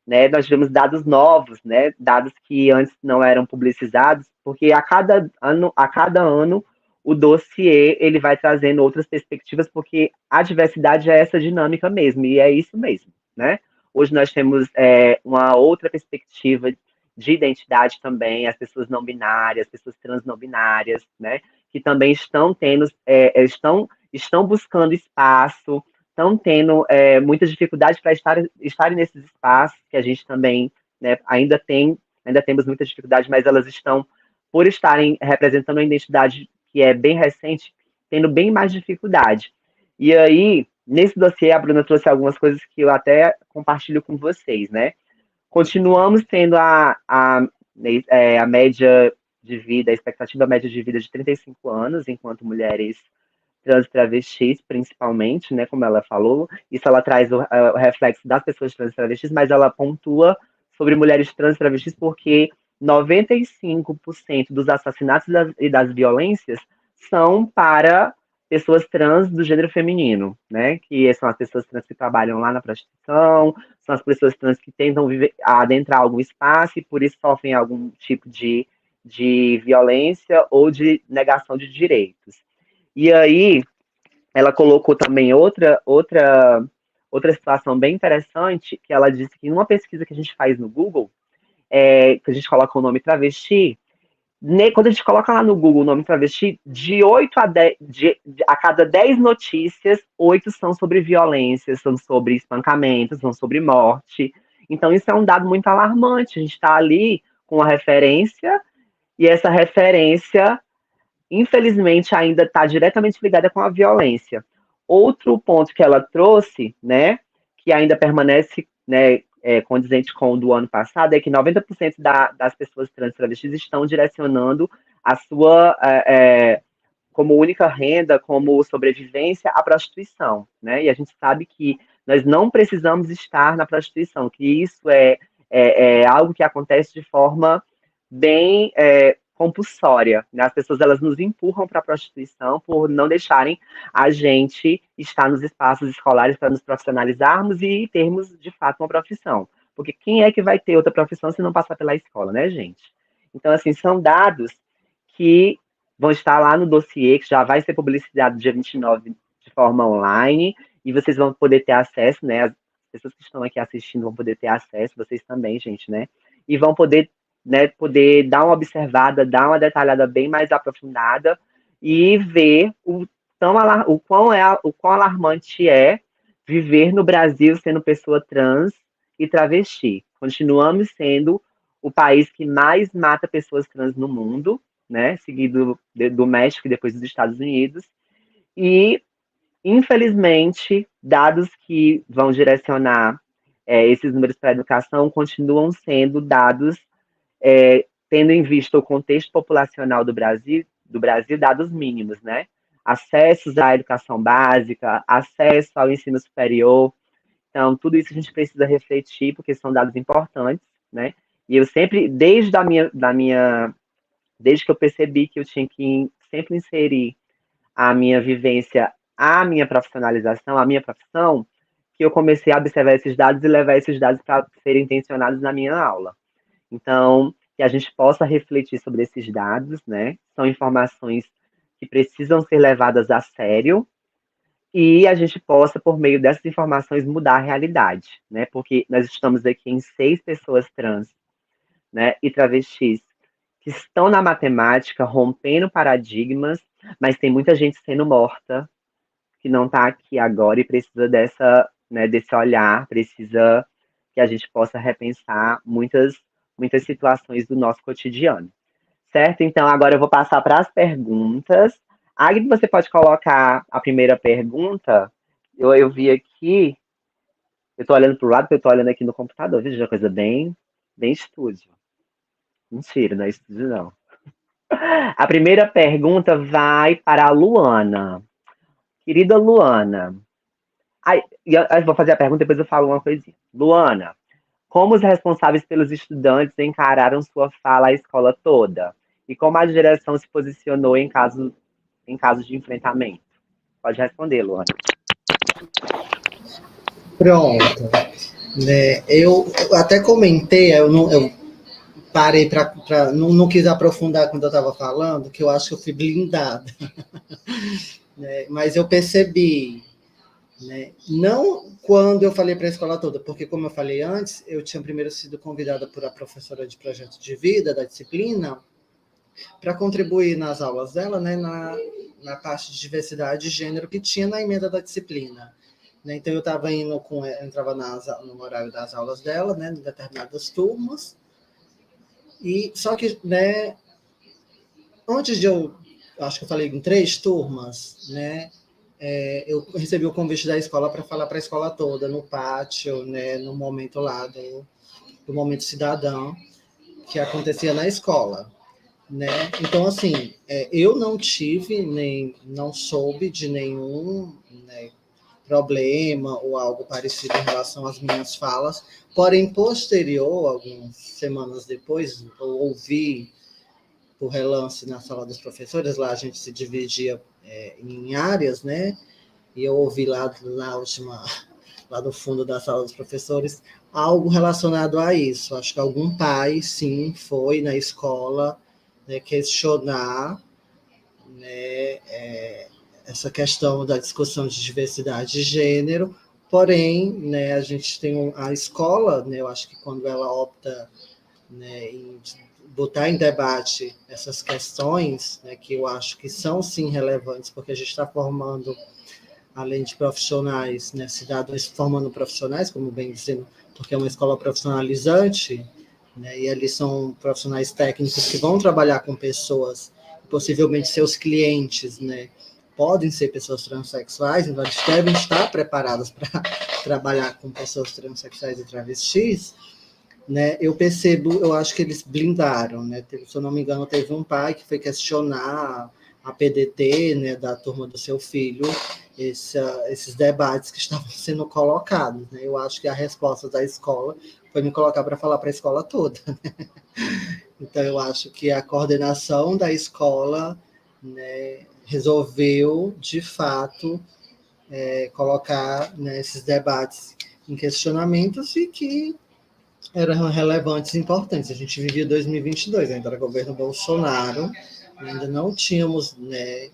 né, nós tivemos dados novos, né, dados que antes não eram publicizados, porque a cada ano o dossiê ele vai trazendo outras perspectivas, porque a diversidade é essa dinâmica mesmo, e é isso mesmo, né? Hoje nós temos uma outra perspectiva de identidade também, as pessoas não binárias, as pessoas trans não binárias, né? Que também estão tendo, estão buscando espaço, estão tendo muitas dificuldades para estarem nesses espaços, que a gente também, né, ainda temos muitas dificuldades, mas elas estão, por estarem representando uma identidade que é bem recente, tendo bem mais dificuldade. E aí, nesse dossiê, a Bruna trouxe algumas coisas que eu até compartilho com vocês, né? Continuamos tendo a média de vida, a expectativa média de vida de 35 anos, enquanto mulheres trans e travestis, principalmente, né, como ela falou. Isso ela traz o reflexo das pessoas trans e travestis, mas ela pontua sobre mulheres trans e travestis porque 95% dos assassinatos e das violências são para pessoas trans do gênero feminino, né? Que são as pessoas trans que trabalham lá na prostituição, são as pessoas trans que tentam adentrar algum espaço e por isso sofrem algum tipo de violência ou de negação de direitos. E aí, ela colocou também outra situação bem interessante, que ela disse que numa pesquisa que a gente faz no Google, que a gente coloca o nome travesti, quando a gente coloca lá no Google o nome travesti, de 8 a 10, a cada 10 notícias, 8 são sobre violência, são sobre espancamentos, são sobre morte. Então, isso é um dado muito alarmante. A gente está ali com uma referência, e essa referência, infelizmente, ainda está diretamente ligada com a violência. Outro ponto que ela trouxe, né, que ainda permanece, né, condizente com o do ano passado, é que 90% das pessoas trans travestis estão direcionando a sua, como única renda, como sobrevivência, à prostituição, né? E a gente sabe que nós não precisamos estar na prostituição, que isso é algo que acontece de forma bem compulsória, né? As pessoas elas nos empurram para a prostituição por não deixarem a gente estar nos espaços escolares para nos profissionalizarmos e termos de fato uma profissão. Porque quem é que vai ter outra profissão se não passar pela escola, né, gente? Então, assim, são dados que vão estar lá no dossiê, que já vai ser publicado dia 29 de forma online, e vocês vão poder ter acesso, né? As pessoas que estão aqui assistindo vão poder ter acesso, vocês também, gente, né? E vão poder, né, poder dar uma observada, dar uma detalhada bem mais aprofundada e ver o quão alarmante é viver no Brasil sendo pessoa trans e travesti. Continuamos sendo o país que mais mata pessoas trans no mundo, né, seguido do México e depois dos Estados Unidos. E, infelizmente, dados que vão direcionar esses números para a educação continuam sendo dados tendo em vista o contexto populacional do Brasil, dados mínimos, né? Acessos à educação básica, acesso ao ensino superior. Então, tudo isso a gente precisa refletir, porque são dados importantes, né? E eu sempre, desde que eu percebi que eu tinha que sempre inserir a minha vivência, a minha profissionalização, a minha profissão, que eu comecei a observar esses dados e levar esses dados para serem intencionados na minha aula. Então, que a gente possa refletir sobre esses dados, né? São informações que precisam ser levadas a sério e a gente possa, por meio dessas informações, mudar a realidade, né? Porque nós estamos aqui em 6 pessoas trans, né? E travestis que estão na matemática, rompendo paradigmas, mas tem muita gente sendo morta que não está aqui agora e precisa desse olhar, precisa que a gente possa repensar muitas situações do nosso cotidiano. Certo? Então, agora eu vou passar para as perguntas. Agnes, você pode colocar a primeira pergunta? Eu vi aqui, eu estou olhando para o lado, porque eu estou olhando aqui no computador, veja, uma coisa bem estúdio. Mentira, não é estúdio, não. A primeira pergunta vai para a Luana. Querida Luana, eu vou fazer a pergunta, depois eu falo uma coisinha. Luana, como os responsáveis pelos estudantes encararam sua fala à escola toda? E como a direção se posicionou em caso de enfrentamento? Pode responder, Luana. Pronto. Né, eu até comentei, eu parei para não quis aprofundar quando eu estava falando, que eu acho que eu fui blindada. Né, mas eu percebi, né, não quando eu falei para a escola toda, porque, como eu falei antes, eu tinha primeiro sido convidada por a professora de projeto de vida da disciplina para contribuir nas aulas dela, né, na parte de diversidade e gênero que tinha na emenda da disciplina. Então, eu estava entrava no horário das aulas dela, né, em determinadas turmas, e só que, né, antes de acho que eu falei em 3 turmas, né, eu recebi o convite da escola para falar para a escola toda, no pátio, né, no momento lá do momento cidadão, que acontecia na escola. Né? Então, assim, eu não tive, não soube de nenhum, né, problema ou algo parecido em relação às minhas falas, porém, posterior, algumas semanas depois, eu ouvi por relance na sala dos professores, lá a gente se dividia em áreas, né? E eu ouvi lá no fundo da sala dos professores, algo relacionado a isso. Acho que algum pai, sim, foi na escola, né, questionar, né, essa questão da discussão de diversidade de gênero, porém, né, a gente tem a escola, né, eu acho que quando ela opta, né, em botar em debate essas questões, né, que eu acho que são, sim, relevantes, porque a gente está formando, além de profissionais, né, cidadãos formando profissionais, como bem dizendo, porque é uma escola profissionalizante, né, e ali são profissionais técnicos que vão trabalhar com pessoas, possivelmente seus clientes, né, podem ser pessoas transexuais, então eles devem estar preparados para trabalhar com pessoas transexuais e travestis, né, eu acho que eles blindaram, né, se eu não me engano, teve um pai que foi questionar a PDT, né, da turma do seu filho, esses debates que estavam sendo colocados, né, eu acho que a resposta da escola foi me colocar para falar para a escola toda, né? Então eu acho que a coordenação da escola, né, resolveu, de fato, colocar, né, esses debates em questionamentos e que eram relevantes e importantes. A gente vivia 2022, ainda era governo Bolsonaro, ainda não tínhamos, né,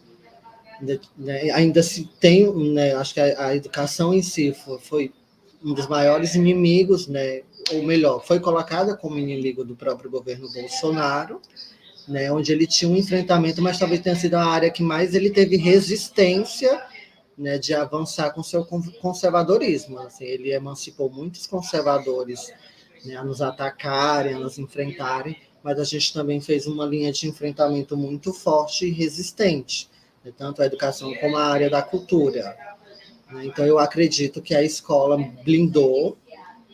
ainda se tem, né, acho que a educação em si foi um dos maiores inimigos, né, ou melhor, foi colocada como inimigo do próprio governo Bolsonaro, né, onde ele tinha um enfrentamento, mas talvez tenha sido a área que mais ele teve resistência, né, de avançar com seu conservadorismo. Assim, ele emancipou muitos conservadores, né, a nos atacarem, a nos enfrentarem, mas a gente também fez uma linha de enfrentamento muito forte e resistente, né, tanto a educação como a área da cultura. Né? Então, eu acredito que a escola blindou,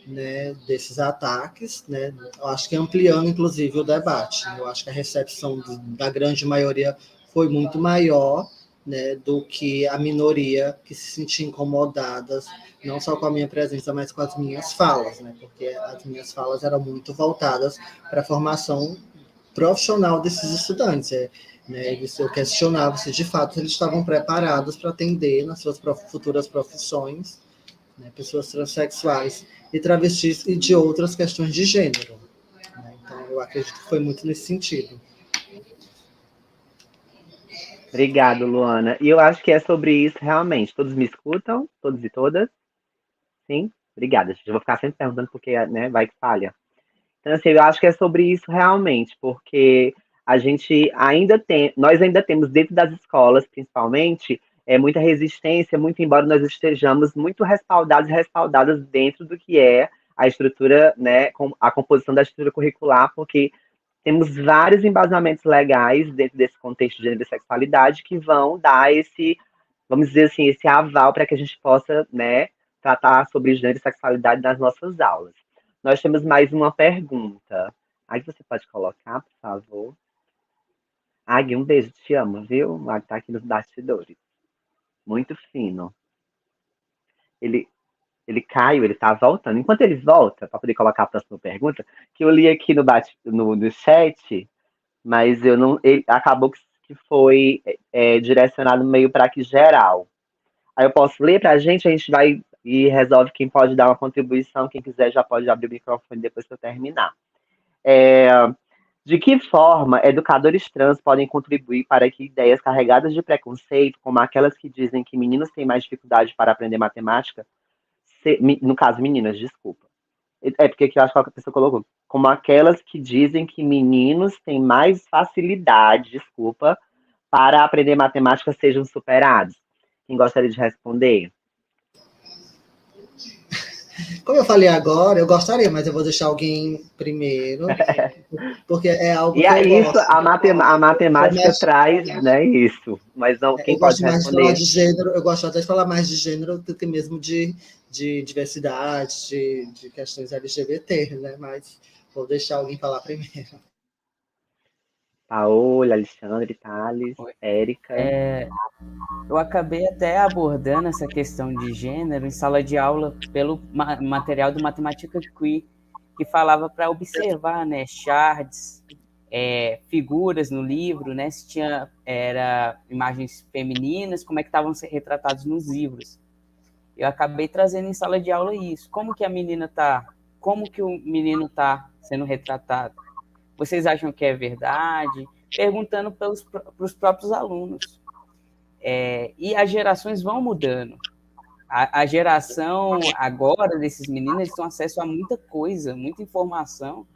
né, desses ataques, né, eu acho que ampliando, inclusive, o debate. Eu acho que a recepção da grande maioria foi muito maior, né, do que a minoria que se sentia incomodadas, não só com a minha presença, mas com as minhas falas, né, porque as minhas falas eram muito voltadas para a formação profissional desses estudantes. Né, eu questionava se, de fato, eles estavam preparados para atender nas suas futuras profissões, né, pessoas transexuais e travestis e de outras questões de gênero. Né? Então, eu acredito que foi muito nesse sentido. Obrigado, Luana. E eu acho que é sobre isso realmente. Todos me escutam? Todos e todas? Sim? Obrigada, gente. Eu vou ficar sempre perguntando porque, né, vai que falha. Então, assim, eu acho que é sobre isso realmente, porque a gente ainda tem, nós ainda temos dentro das escolas, principalmente, muita resistência, muito embora nós estejamos muito respaldados e respaldadas dentro do que é a estrutura, né, a composição da estrutura curricular, porque temos vários embasamentos legais dentro desse contexto de gênero e sexualidade que vão dar esse, vamos dizer assim, esse aval para que a gente possa, né, tratar sobre gênero e sexualidade nas nossas aulas. Nós temos mais uma pergunta. Aí você pode colocar, por favor. Agui, um beijo, te amo, viu? O Agui tá aqui nos bastidores. Muito fino. Ele, ele caiu, ele tá voltando. Enquanto ele volta, para poder colocar a próxima pergunta, que eu li aqui no chat, mas eu não, ele, acabou que foi direcionado meio para aqui geral. Aí eu posso ler para a gente vai e resolve quem pode dar uma contribuição, quem quiser já pode abrir o microfone depois que eu terminar. De que forma educadores trans podem contribuir para que ideias carregadas de preconceito, como aquelas que dizem que meninos têm mais dificuldade para aprender matemática, no caso meninas, desculpa, porque eu acho que a pessoa colocou, como aquelas que dizem que meninos têm mais facilidade, desculpa, para aprender matemática sejam superados? Quem gostaria de responder? Como eu falei agora, eu gostaria, mas eu vou deixar alguém primeiro, porque é algo E que eu aí, gosto. a matemática traz, né, isso. Mas não, quem Eu pode gosto mais de falar responder? de gênero, eu gosto até de falar mais de gênero do que mesmo de diversidade, de questões LGBT, né? Mas vou deixar alguém falar primeiro. Paola, Alexandre, Thales, Érica. Eu acabei até abordando essa questão de gênero em sala de aula pelo material do Matemática Queer, que falava para observar, né, charts, figuras no livro, né? Se tinha imagens femininas, como é que estavam retratados nos livros. Eu acabei trazendo em sala de aula isso. Como que a menina tá? Como que o menino está sendo retratado? Vocês acham que é verdade? Perguntando para os próprios alunos. E as gerações vão mudando. A geração agora desses meninos, eles têm acesso a muita coisa, muita informação,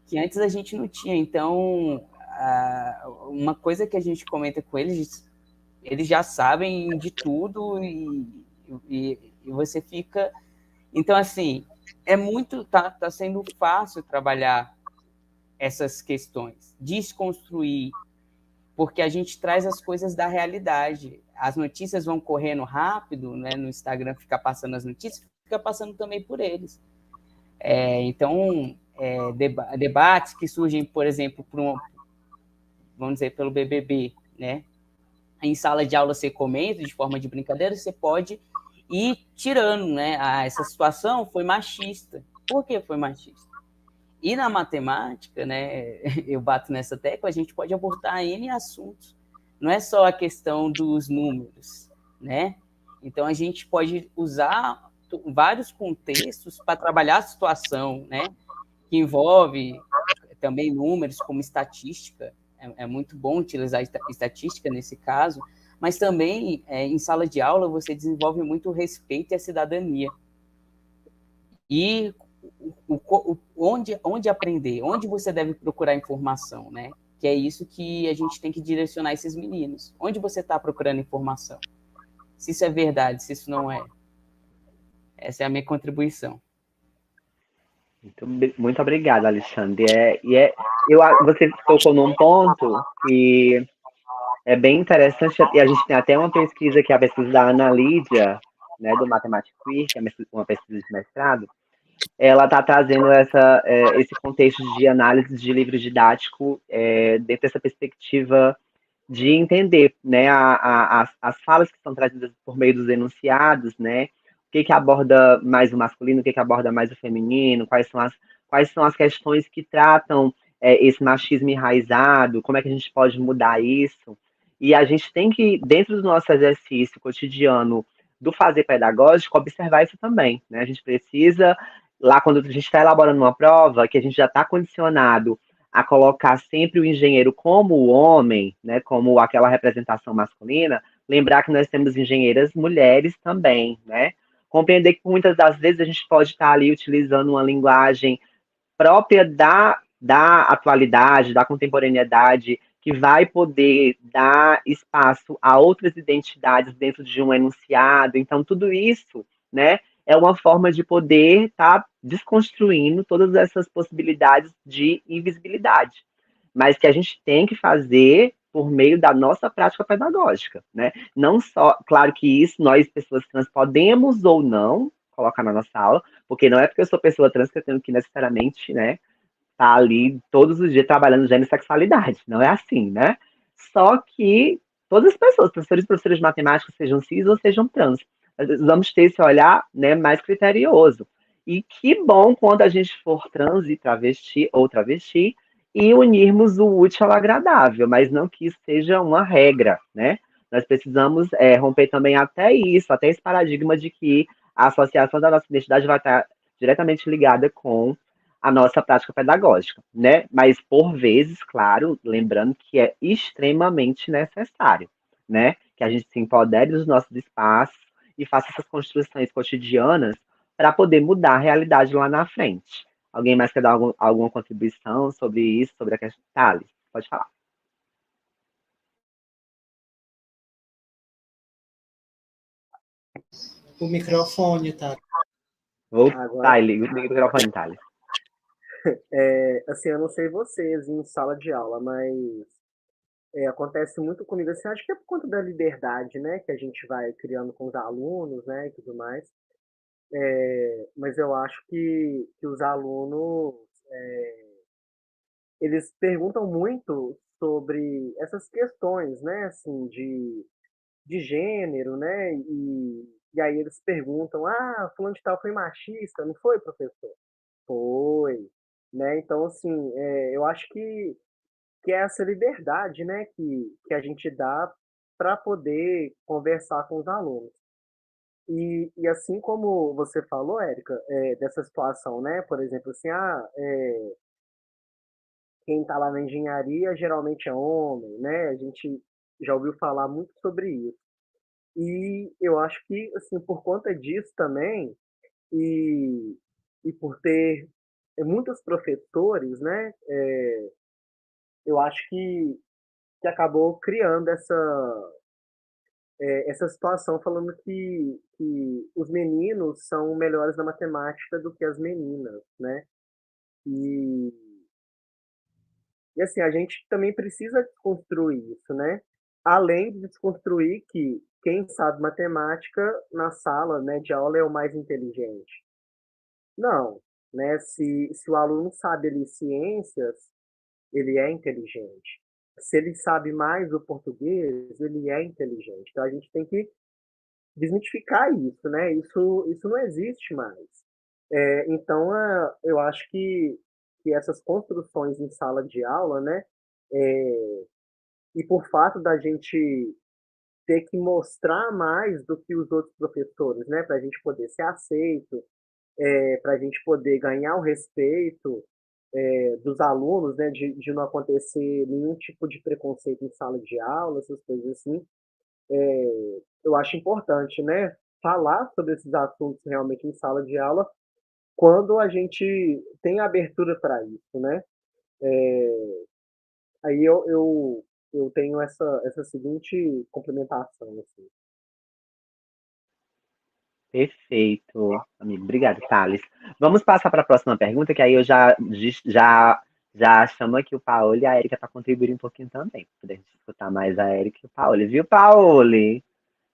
que antes a gente não tinha. Então, uma coisa que a gente comenta com eles já sabem de tudo e você fica... Então, assim, tá sendo fácil trabalhar essas questões, desconstruir, porque a gente traz as coisas da realidade. As notícias vão correndo rápido, né? No Instagram fica passando as notícias, fica passando também por eles. Então, debates que surgem, por exemplo, vamos dizer, pelo BBB, né? Em sala de aula você comenta de forma de brincadeira, você pode ir tirando, né? Essa situação foi machista. Por que foi machista? E na matemática, né, eu bato nessa tecla, a gente pode abordar N assuntos. Não é só a questão dos números, né? Então, a gente pode usar vários contextos para trabalhar a situação, né? Que envolve também números como estatística. É muito bom utilizar estatística nesse caso, mas também, em sala de aula, você desenvolve muito o respeito e a cidadania. E onde aprender, onde você deve procurar informação, né? Que é isso que a gente tem que direcionar esses meninos. Onde você está procurando informação? Se isso é verdade, se isso não é. Essa é a minha contribuição. Muito obrigado, Alexandre. Você tocou num ponto que é bem interessante, e a gente tem até uma pesquisa, que é a pesquisa da Ana Lídia, né, do Matemática Queer, que é uma pesquisa de mestrado. Ela está trazendo esse contexto de análise de livro didático dentro dessa perspectiva de entender, né, as falas que são trazidas por meio dos enunciados, né, o que aborda mais o masculino, o que aborda mais o feminino, quais são as questões que tratam esse machismo enraizado, como é que a gente pode mudar isso. E a gente tem que, dentro do nosso exercício cotidiano do fazer pedagógico, observar isso também, né? A gente precisa, lá quando a gente está elaborando uma prova, que a gente já está condicionado a colocar sempre o engenheiro como o homem, né, como aquela representação masculina, lembrar que nós temos engenheiras mulheres também, né? Compreender que muitas das vezes a gente pode estar ali utilizando uma linguagem própria da atualidade, da contemporaneidade, que vai poder dar espaço a outras identidades dentro de um enunciado. Então, tudo isso, né, é uma forma de poder estar desconstruindo todas essas possibilidades de invisibilidade, mas que a gente tem que fazer por meio da nossa prática pedagógica, né? Não só, claro que isso nós, pessoas trans, podemos ou não colocar na nossa aula, porque não é porque eu sou pessoa trans que eu tenho que necessariamente, né, tá ali todos os dias trabalhando gênero e sexualidade. Não é assim, né? Só que todas as pessoas, professores e professoras de matemática, sejam cis ou sejam trans, vamos ter esse olhar, né, mais criterioso. E que bom quando a gente for trans e travesti ou travesti e unirmos o útil ao agradável, mas não que isso seja uma regra, né? Nós precisamos romper também até isso, até esse paradigma de que a associação da nossa identidade vai estar diretamente ligada com a nossa prática pedagógica, né? Mas por vezes, claro, lembrando que é extremamente necessário, né? Que a gente se empodere dos nossos espaços e faça essas construções cotidianas para poder mudar a realidade lá na frente. Alguém mais quer dar alguma contribuição sobre isso, sobre a questão? Thales, pode falar. O microfone, tá? Tá, liga o microfone, Thales. Assim, eu não sei vocês em sala de aula, mas acontece muito comigo, assim, acho que é por conta da liberdade, né, que a gente vai criando com os alunos, né, e tudo mais. Mas eu acho que os alunos, eles perguntam muito sobre essas questões, né, assim, de gênero, né, e aí eles perguntam, fulano de tal foi machista, não foi, professor? Foi, né, então, assim, eu acho que que é essa liberdade, né, que a gente dá para poder conversar com os alunos. E assim como você falou, Érica, dessa situação, né, por exemplo, assim, quem está lá na engenharia geralmente é homem, né, a gente já ouviu falar muito sobre isso. E eu acho que, assim, por conta disso também, e, e por ter muitos professores, né, eu acho que acabou criando essa situação, falando que os meninos são melhores na matemática do que as meninas, né? E, e assim, a gente também precisa desconstruir isso, né? Além de desconstruir que quem sabe matemática na sala, né, de aula é o mais inteligente. Não, né? Se o aluno sabe ali ciências, ele é inteligente. Se ele sabe mais o português, ele é inteligente. Então a gente tem que desmitificar isso, né? Isso não existe mais. Então, eu acho que essas construções em sala de aula, né? É, e por fato da gente ter que mostrar mais do que os outros professores, né? Para a gente poder ser aceito, para a gente poder ganhar o respeito dos alunos, né? De não acontecer nenhum tipo de preconceito em sala de aula, essas coisas assim. Eu acho importante, né? Falar sobre esses assuntos realmente em sala de aula quando a gente tem abertura para isso, né? Aí eu tenho essa seguinte complementação, assim. Perfeito, amigo. Obrigado, Thales. Vamos passar para a próxima pergunta, que aí eu já chamo aqui o Paulo e a Erika para contribuir um pouquinho também, para a gente escutar mais a Erika e o Paulo. Viu, Paulo?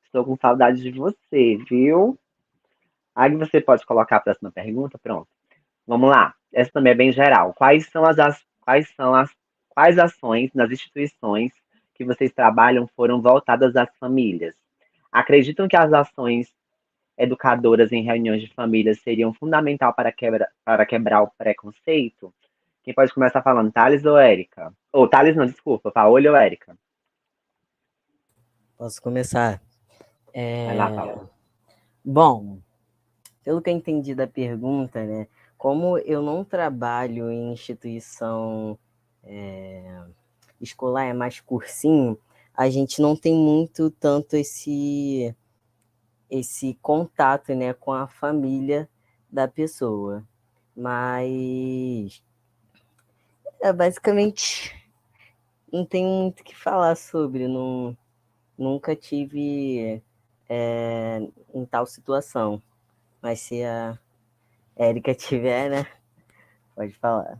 Estou com saudade de você, viu? Aí você pode colocar a próxima pergunta, pronto. Vamos lá. Essa também é bem geral. Quais ações nas instituições que vocês trabalham foram voltadas às famílias? Acreditam que as ações educadoras em reuniões de famílias seriam fundamental para quebrar o preconceito? Quem pode começar falando, Thales ou Érica? Ou Thales não, desculpa, Paola ou Érica? Posso começar? Vai lá, Paola. Bom, pelo que eu entendi da pergunta, né? Como eu não trabalho em instituição escolar, é mais cursinho, a gente não tem muito tanto esse contato, né, com a família da pessoa. Mas basicamente não tenho muito o que falar sobre, nunca tive em tal situação. Mas se a Érica tiver, né, pode falar.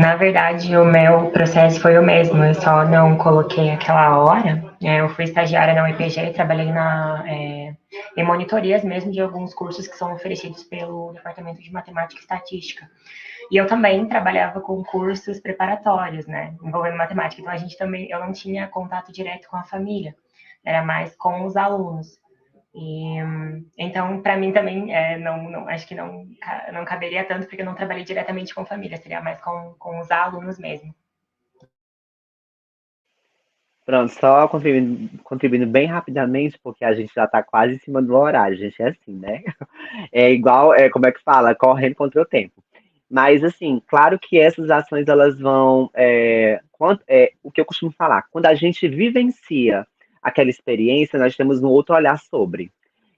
Na verdade, o meu processo foi o mesmo, eu só não coloquei aquela hora. Eu fui estagiária na UEPG e trabalhei em monitorias mesmo de alguns cursos que são oferecidos pelo Departamento de Matemática e Estatística. E eu também trabalhava com cursos preparatórios, né, envolvendo matemática. Então eu não tinha contato direto com a família, era mais com os alunos. E, então, para mim também, acho que não caberia tanto, porque eu não trabalhei diretamente com família, seria mais com os alunos mesmo. Pronto, só contribuindo bem rapidamente, porque a gente já está quase em cima do horário, a gente é assim, né? É igual, como é que fala? Correndo contra o tempo. Mas, assim, claro que essas ações, elas vão... o que eu costumo falar, quando a gente vivencia aquela experiência, nós temos um outro olhar sobre.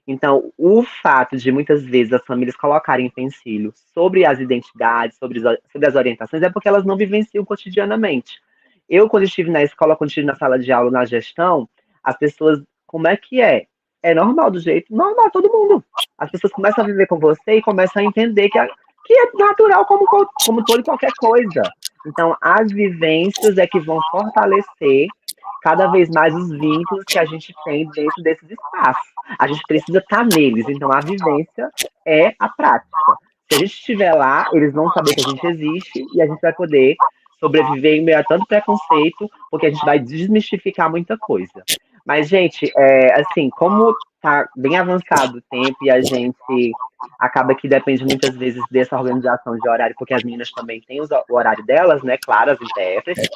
Então, o fato de muitas vezes as famílias colocarem empecilhos sobre as identidades, sobre as orientações, é porque elas não vivenciam cotidianamente. Eu, quando estive na escola, quando estive na sala de aula, na gestão, as pessoas, como é que é? É normal, do jeito normal, todo mundo. As pessoas começam a viver com você e começam a entender que é natural como todo e qualquer coisa. Então, as vivências é que vão fortalecer cada vez mais os vínculos que a gente tem dentro desses espaços. A gente precisa estar neles, então a vivência é a prática. Se a gente estiver lá, eles vão saber que a gente existe e a gente vai poder sobreviver em meio a tanto preconceito, porque a gente vai desmistificar muita coisa. Mas, gente, assim, como tá bem avançado o tempo e a gente acaba que depende muitas vezes dessa organização de horário, porque as meninas também têm o horário delas, né? Claro, as intérpretes,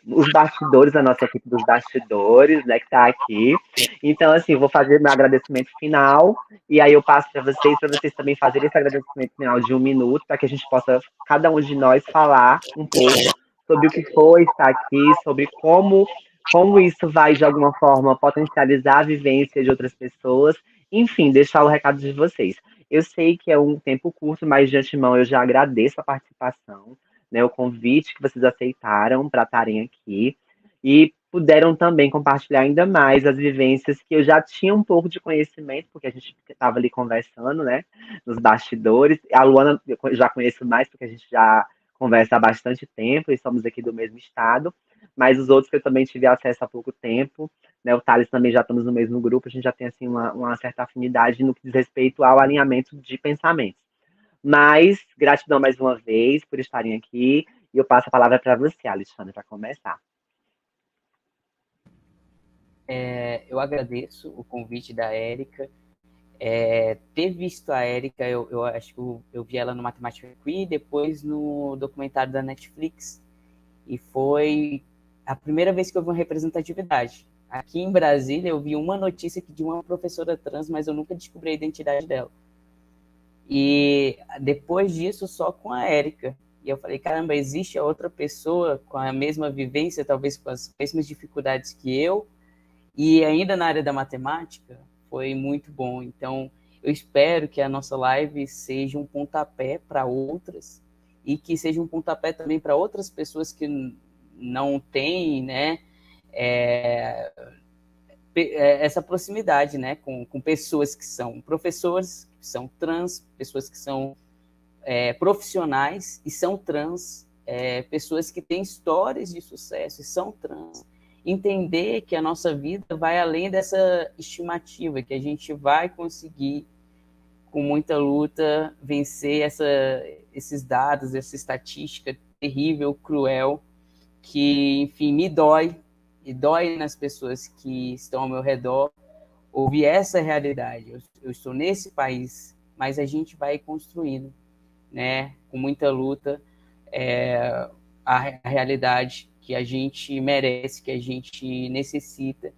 os bastidores, a nossa equipe dos bastidores, né, que tá aqui. Então, assim, vou fazer meu agradecimento final e aí eu passo para vocês também fazerem esse agradecimento final de 1 minuto, para que a gente possa, cada um de nós, falar um pouco sobre o que foi estar aqui, sobre como isso vai, de alguma forma, potencializar a vivência de outras pessoas. Enfim, deixar o recado de vocês. Eu sei que é um tempo curto, mas de antemão eu já agradeço a participação, né, o convite que vocês aceitaram para estarem aqui e puderam também compartilhar ainda mais as vivências que eu já tinha um pouco de conhecimento, porque a gente estava ali conversando, né, nos bastidores. A Luana eu já conheço mais, porque a gente já conversa há bastante tempo e somos aqui do mesmo estado, mas os outros que eu também tive acesso há pouco tempo, né, o Thales também já estamos no mesmo grupo, a gente já tem assim uma certa afinidade no que diz respeito ao alinhamento de pensamentos. Mas gratidão mais uma vez por estarem aqui e eu passo a palavra para você, Alexandre, para começar. Eu agradeço o convite da Érica. Ter visto a Érica, eu acho que eu vi ela no Matemática Queen e depois no documentário da Netflix. E foi a primeira vez que eu vi uma representatividade. Aqui em Brasília, eu vi uma notícia de uma professora trans, mas eu nunca descobri a identidade dela. E depois disso, só com a Érica. E eu falei, caramba, existe outra pessoa com a mesma vivência, talvez com as mesmas dificuldades que eu, e ainda na área da matemática, foi muito bom. Então, eu espero que a nossa live seja um pontapé para outras, e que seja um pontapé também para outras pessoas que não têm, né, essa proximidade, né, com pessoas que são professores, que são trans, pessoas que são profissionais e são trans, pessoas que têm histórias de sucesso e são trans. Entender que a nossa vida vai além dessa estimativa, que a gente vai conseguir, com muita luta, vencer esses dados, essa estatística terrível, cruel, que, enfim, me dói, e dói nas pessoas que estão ao meu redor, ouvir essa realidade. Eu estou nesse país, mas a gente vai construindo, né, com muita luta, a realidade que a gente merece, que a gente necessita,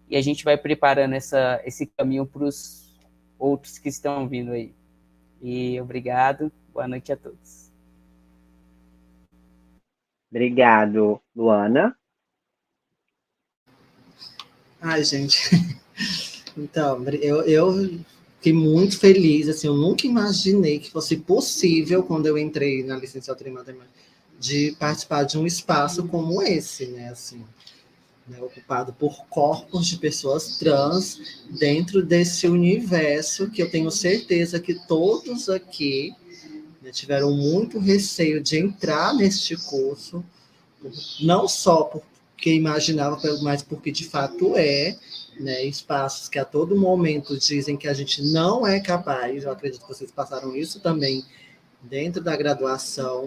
e a gente vai preparando esse caminho para os outros que estão vindo aí. E obrigado, boa noite a todos. Obrigado, Luana. Ai, gente. Então, eu fiquei muito feliz, assim, eu nunca imaginei que fosse possível, quando eu entrei na licenciatura em matemática, de participar de um espaço como esse, né, assim, né, ocupado por corpos de pessoas trans dentro desse universo que eu tenho certeza que todos aqui, né, tiveram muito receio de entrar neste curso, não só porque imaginava, mas porque de fato né, espaços que a todo momento dizem que a gente não é capaz. Eu acredito que vocês passaram isso também dentro da graduação,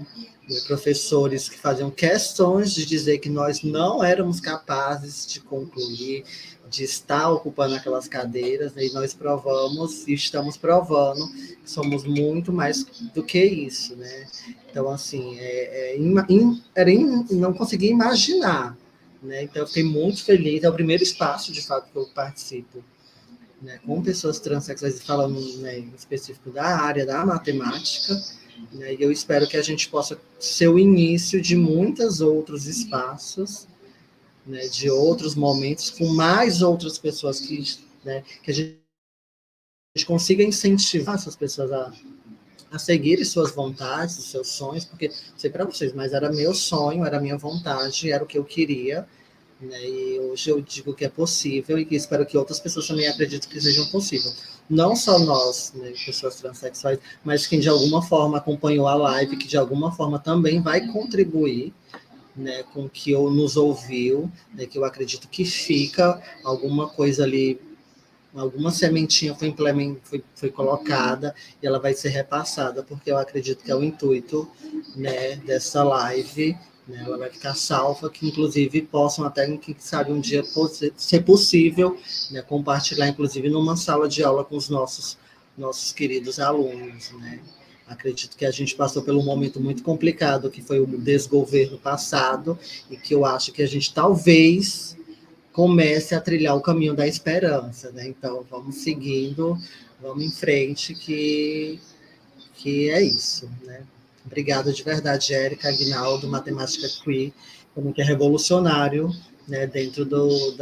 né, professores que faziam questões de dizer que nós não éramos capazes de concluir, de estar ocupando aquelas cadeiras, né, e nós provamos e estamos provando que somos muito mais do que isso, né? Então, assim, não conseguia imaginar, né? Então, eu fiquei muito feliz. É o primeiro espaço, de fato, que eu participo, né, com pessoas transexuais, falando, né, em específico da área da matemática, né, e eu espero que a gente possa ser o início de muitos outros espaços, né, de outros momentos, com mais outras pessoas né, que a gente consiga incentivar essas pessoas a seguirem suas vontades, os seus sonhos, porque, não sei para vocês, mas era meu sonho, era minha vontade, era o que eu queria, né? E hoje eu digo que é possível e que espero que outras pessoas também acreditem que seja possível. Não só nós, né, pessoas transexuais, mas quem de alguma forma acompanhou a live, que de alguma forma também vai contribuir, né, com que nos ouviu, né, que eu acredito que fica alguma coisa ali, alguma sementinha foi colocada e ela vai ser repassada, porque eu acredito que é o intuito, né, dessa live, né? Ela vai ficar salva, que inclusive possam até, quem sabe, um dia ser possível, né, compartilhar, inclusive, numa sala de aula com os nossos queridos alunos, né? Acredito que a gente passou por um momento muito complicado, que foi o desgoverno passado, e que eu acho que a gente talvez comece a trilhar o caminho da esperança, né? Então, vamos seguindo, vamos em frente, que é isso, né? Obrigada de verdade, Érica Aguinaldo, Matemática Queer, também que é revolucionário, né, dentro dos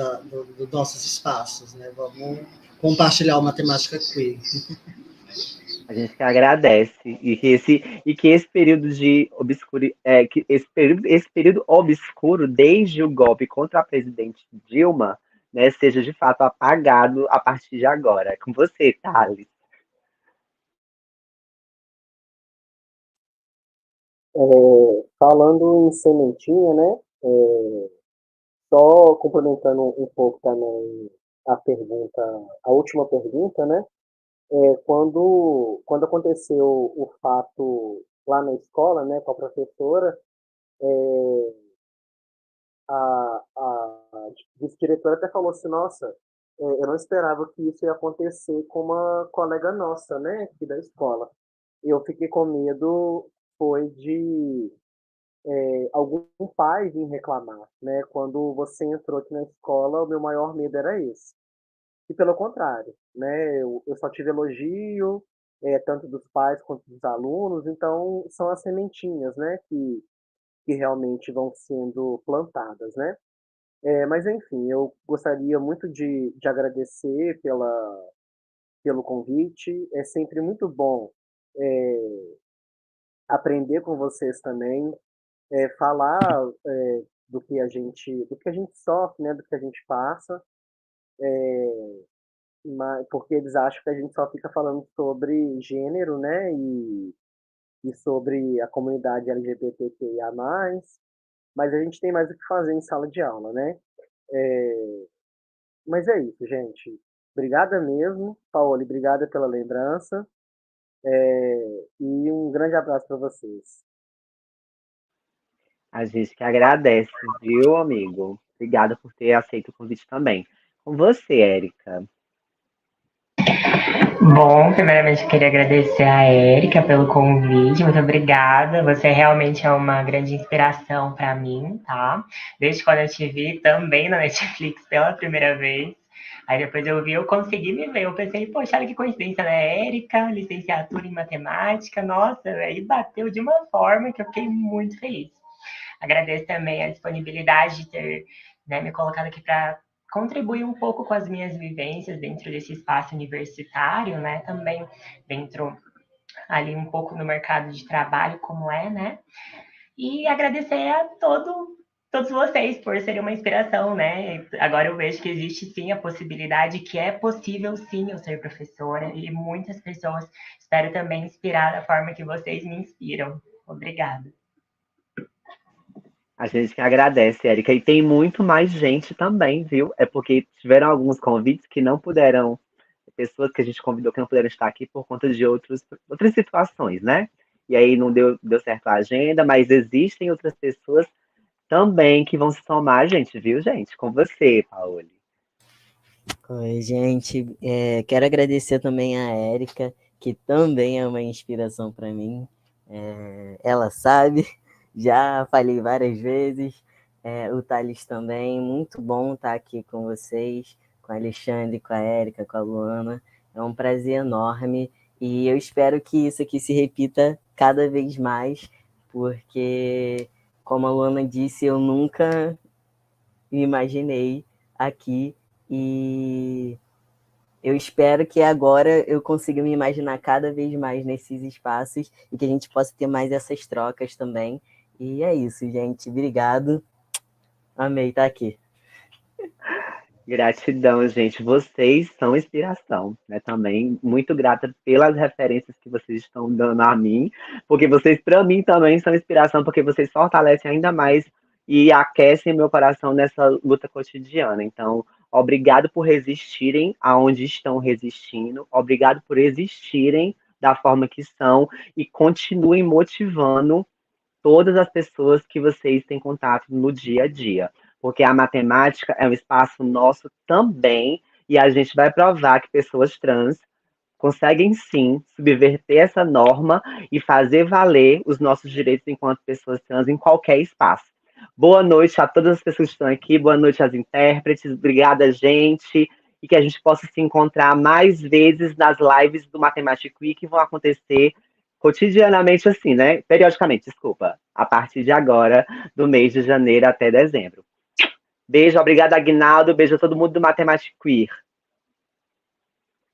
nossos espaços, né? Vamos compartilhar o Matemática Queer. A gente que agradece e que esse período de esse período obscuro desde o golpe contra a presidente Dilma, né, seja de fato apagado a partir de agora. É com você, Thales. Falando em sementinha, né? Só complementando um pouco também a pergunta, a última pergunta, né? Quando aconteceu o fato lá na escola, né, com a professora, a vice-diretora até falou assim, nossa, eu não esperava que isso ia acontecer com uma colega nossa, né, aqui da escola. E eu fiquei com medo, foi de algum pai vir reclamar, né? Quando você entrou aqui na escola, o meu maior medo era esse. E pelo contrário, né? Eu só tive elogio, tanto dos pais quanto dos alunos, então são as sementinhas, né? Que realmente vão sendo plantadas, né? Mas enfim, eu gostaria muito de agradecer pelo convite. É sempre muito bom aprender com vocês também, falar do que a gente sofre, né? Do que a gente passa, porque eles acham que a gente só fica falando sobre gênero, né? E sobre a comunidade LGBTQIA+, mas a gente tem mais o que fazer em sala de aula, né? Mas é isso, gente. Obrigada mesmo, Paola, obrigada pela lembrança, e um grande abraço para vocês. A gente que agradece, viu, amigo? Obrigada por ter aceito o convite também. Com você, Érica. Bom, primeiramente eu queria agradecer a Érica pelo convite, muito obrigada. Você realmente é uma grande inspiração para mim, tá? Desde quando eu te vi também na Netflix pela primeira vez. Aí depois eu vi, eu consegui me ver. Eu pensei, poxa, olha que coincidência, né? Érica, licenciatura em matemática, nossa, aí bateu de uma forma que eu fiquei muito feliz. Agradeço também a disponibilidade de ter, né, me colocado aqui para contribuir um pouco com as minhas vivências dentro desse espaço universitário, né? Também dentro ali um pouco no mercado de trabalho, como é, né? E agradecer a todos vocês por serem uma inspiração, né? Agora eu vejo que existe sim a possibilidade, que é possível sim eu ser professora, e muitas pessoas espero também inspirar da forma que vocês me inspiram. Obrigada. A gente que agradece, Érica. E tem muito mais gente também, viu? É porque tiveram alguns convites que não puderam, pessoas que a gente convidou que não puderam estar aqui por conta de outras situações, né? E aí não deu certo a agenda, mas existem outras pessoas também que vão se somar a gente, viu, gente? Com você, Paoli. Oi, gente. Quero agradecer também a Érica, que também é uma inspiração para mim. Ela sabe, já falei várias vezes. O Thales também, muito bom estar aqui com vocês, com a Alexandre, com a Érica, com a Luana. É um prazer enorme e eu espero que isso aqui se repita cada vez mais, porque, como a Luana disse, eu nunca me imaginei aqui e eu espero que agora eu consiga me imaginar cada vez mais nesses espaços e que a gente possa ter mais essas trocas também. E é isso, gente. Obrigado. Amei estar aqui. Gratidão, gente. Vocês são inspiração, né? Também muito grata pelas referências que vocês estão dando a mim, porque vocês, para mim, também são inspiração, porque vocês fortalecem ainda mais e aquecem meu coração nessa luta cotidiana. Então, obrigado por resistirem aonde estão resistindo, obrigado por existirem da forma que são e continuem motivando todas as pessoas que vocês têm contato no dia a dia. Porque a matemática é um espaço nosso também, e a gente vai provar que pessoas trans conseguem sim subverter essa norma e fazer valer os nossos direitos enquanto pessoas trans em qualquer espaço. Boa noite a todas as pessoas que estão aqui, boa noite às intérpretes, obrigada, gente, e que a gente possa se encontrar mais vezes nas lives do Mathematic Week, que vão acontecer cotidianamente assim, né? Periodicamente, desculpa, a partir de agora, do mês de janeiro até dezembro. Beijo, obrigada, Aguinaldo, beijo a todo mundo do Mathematic Queer.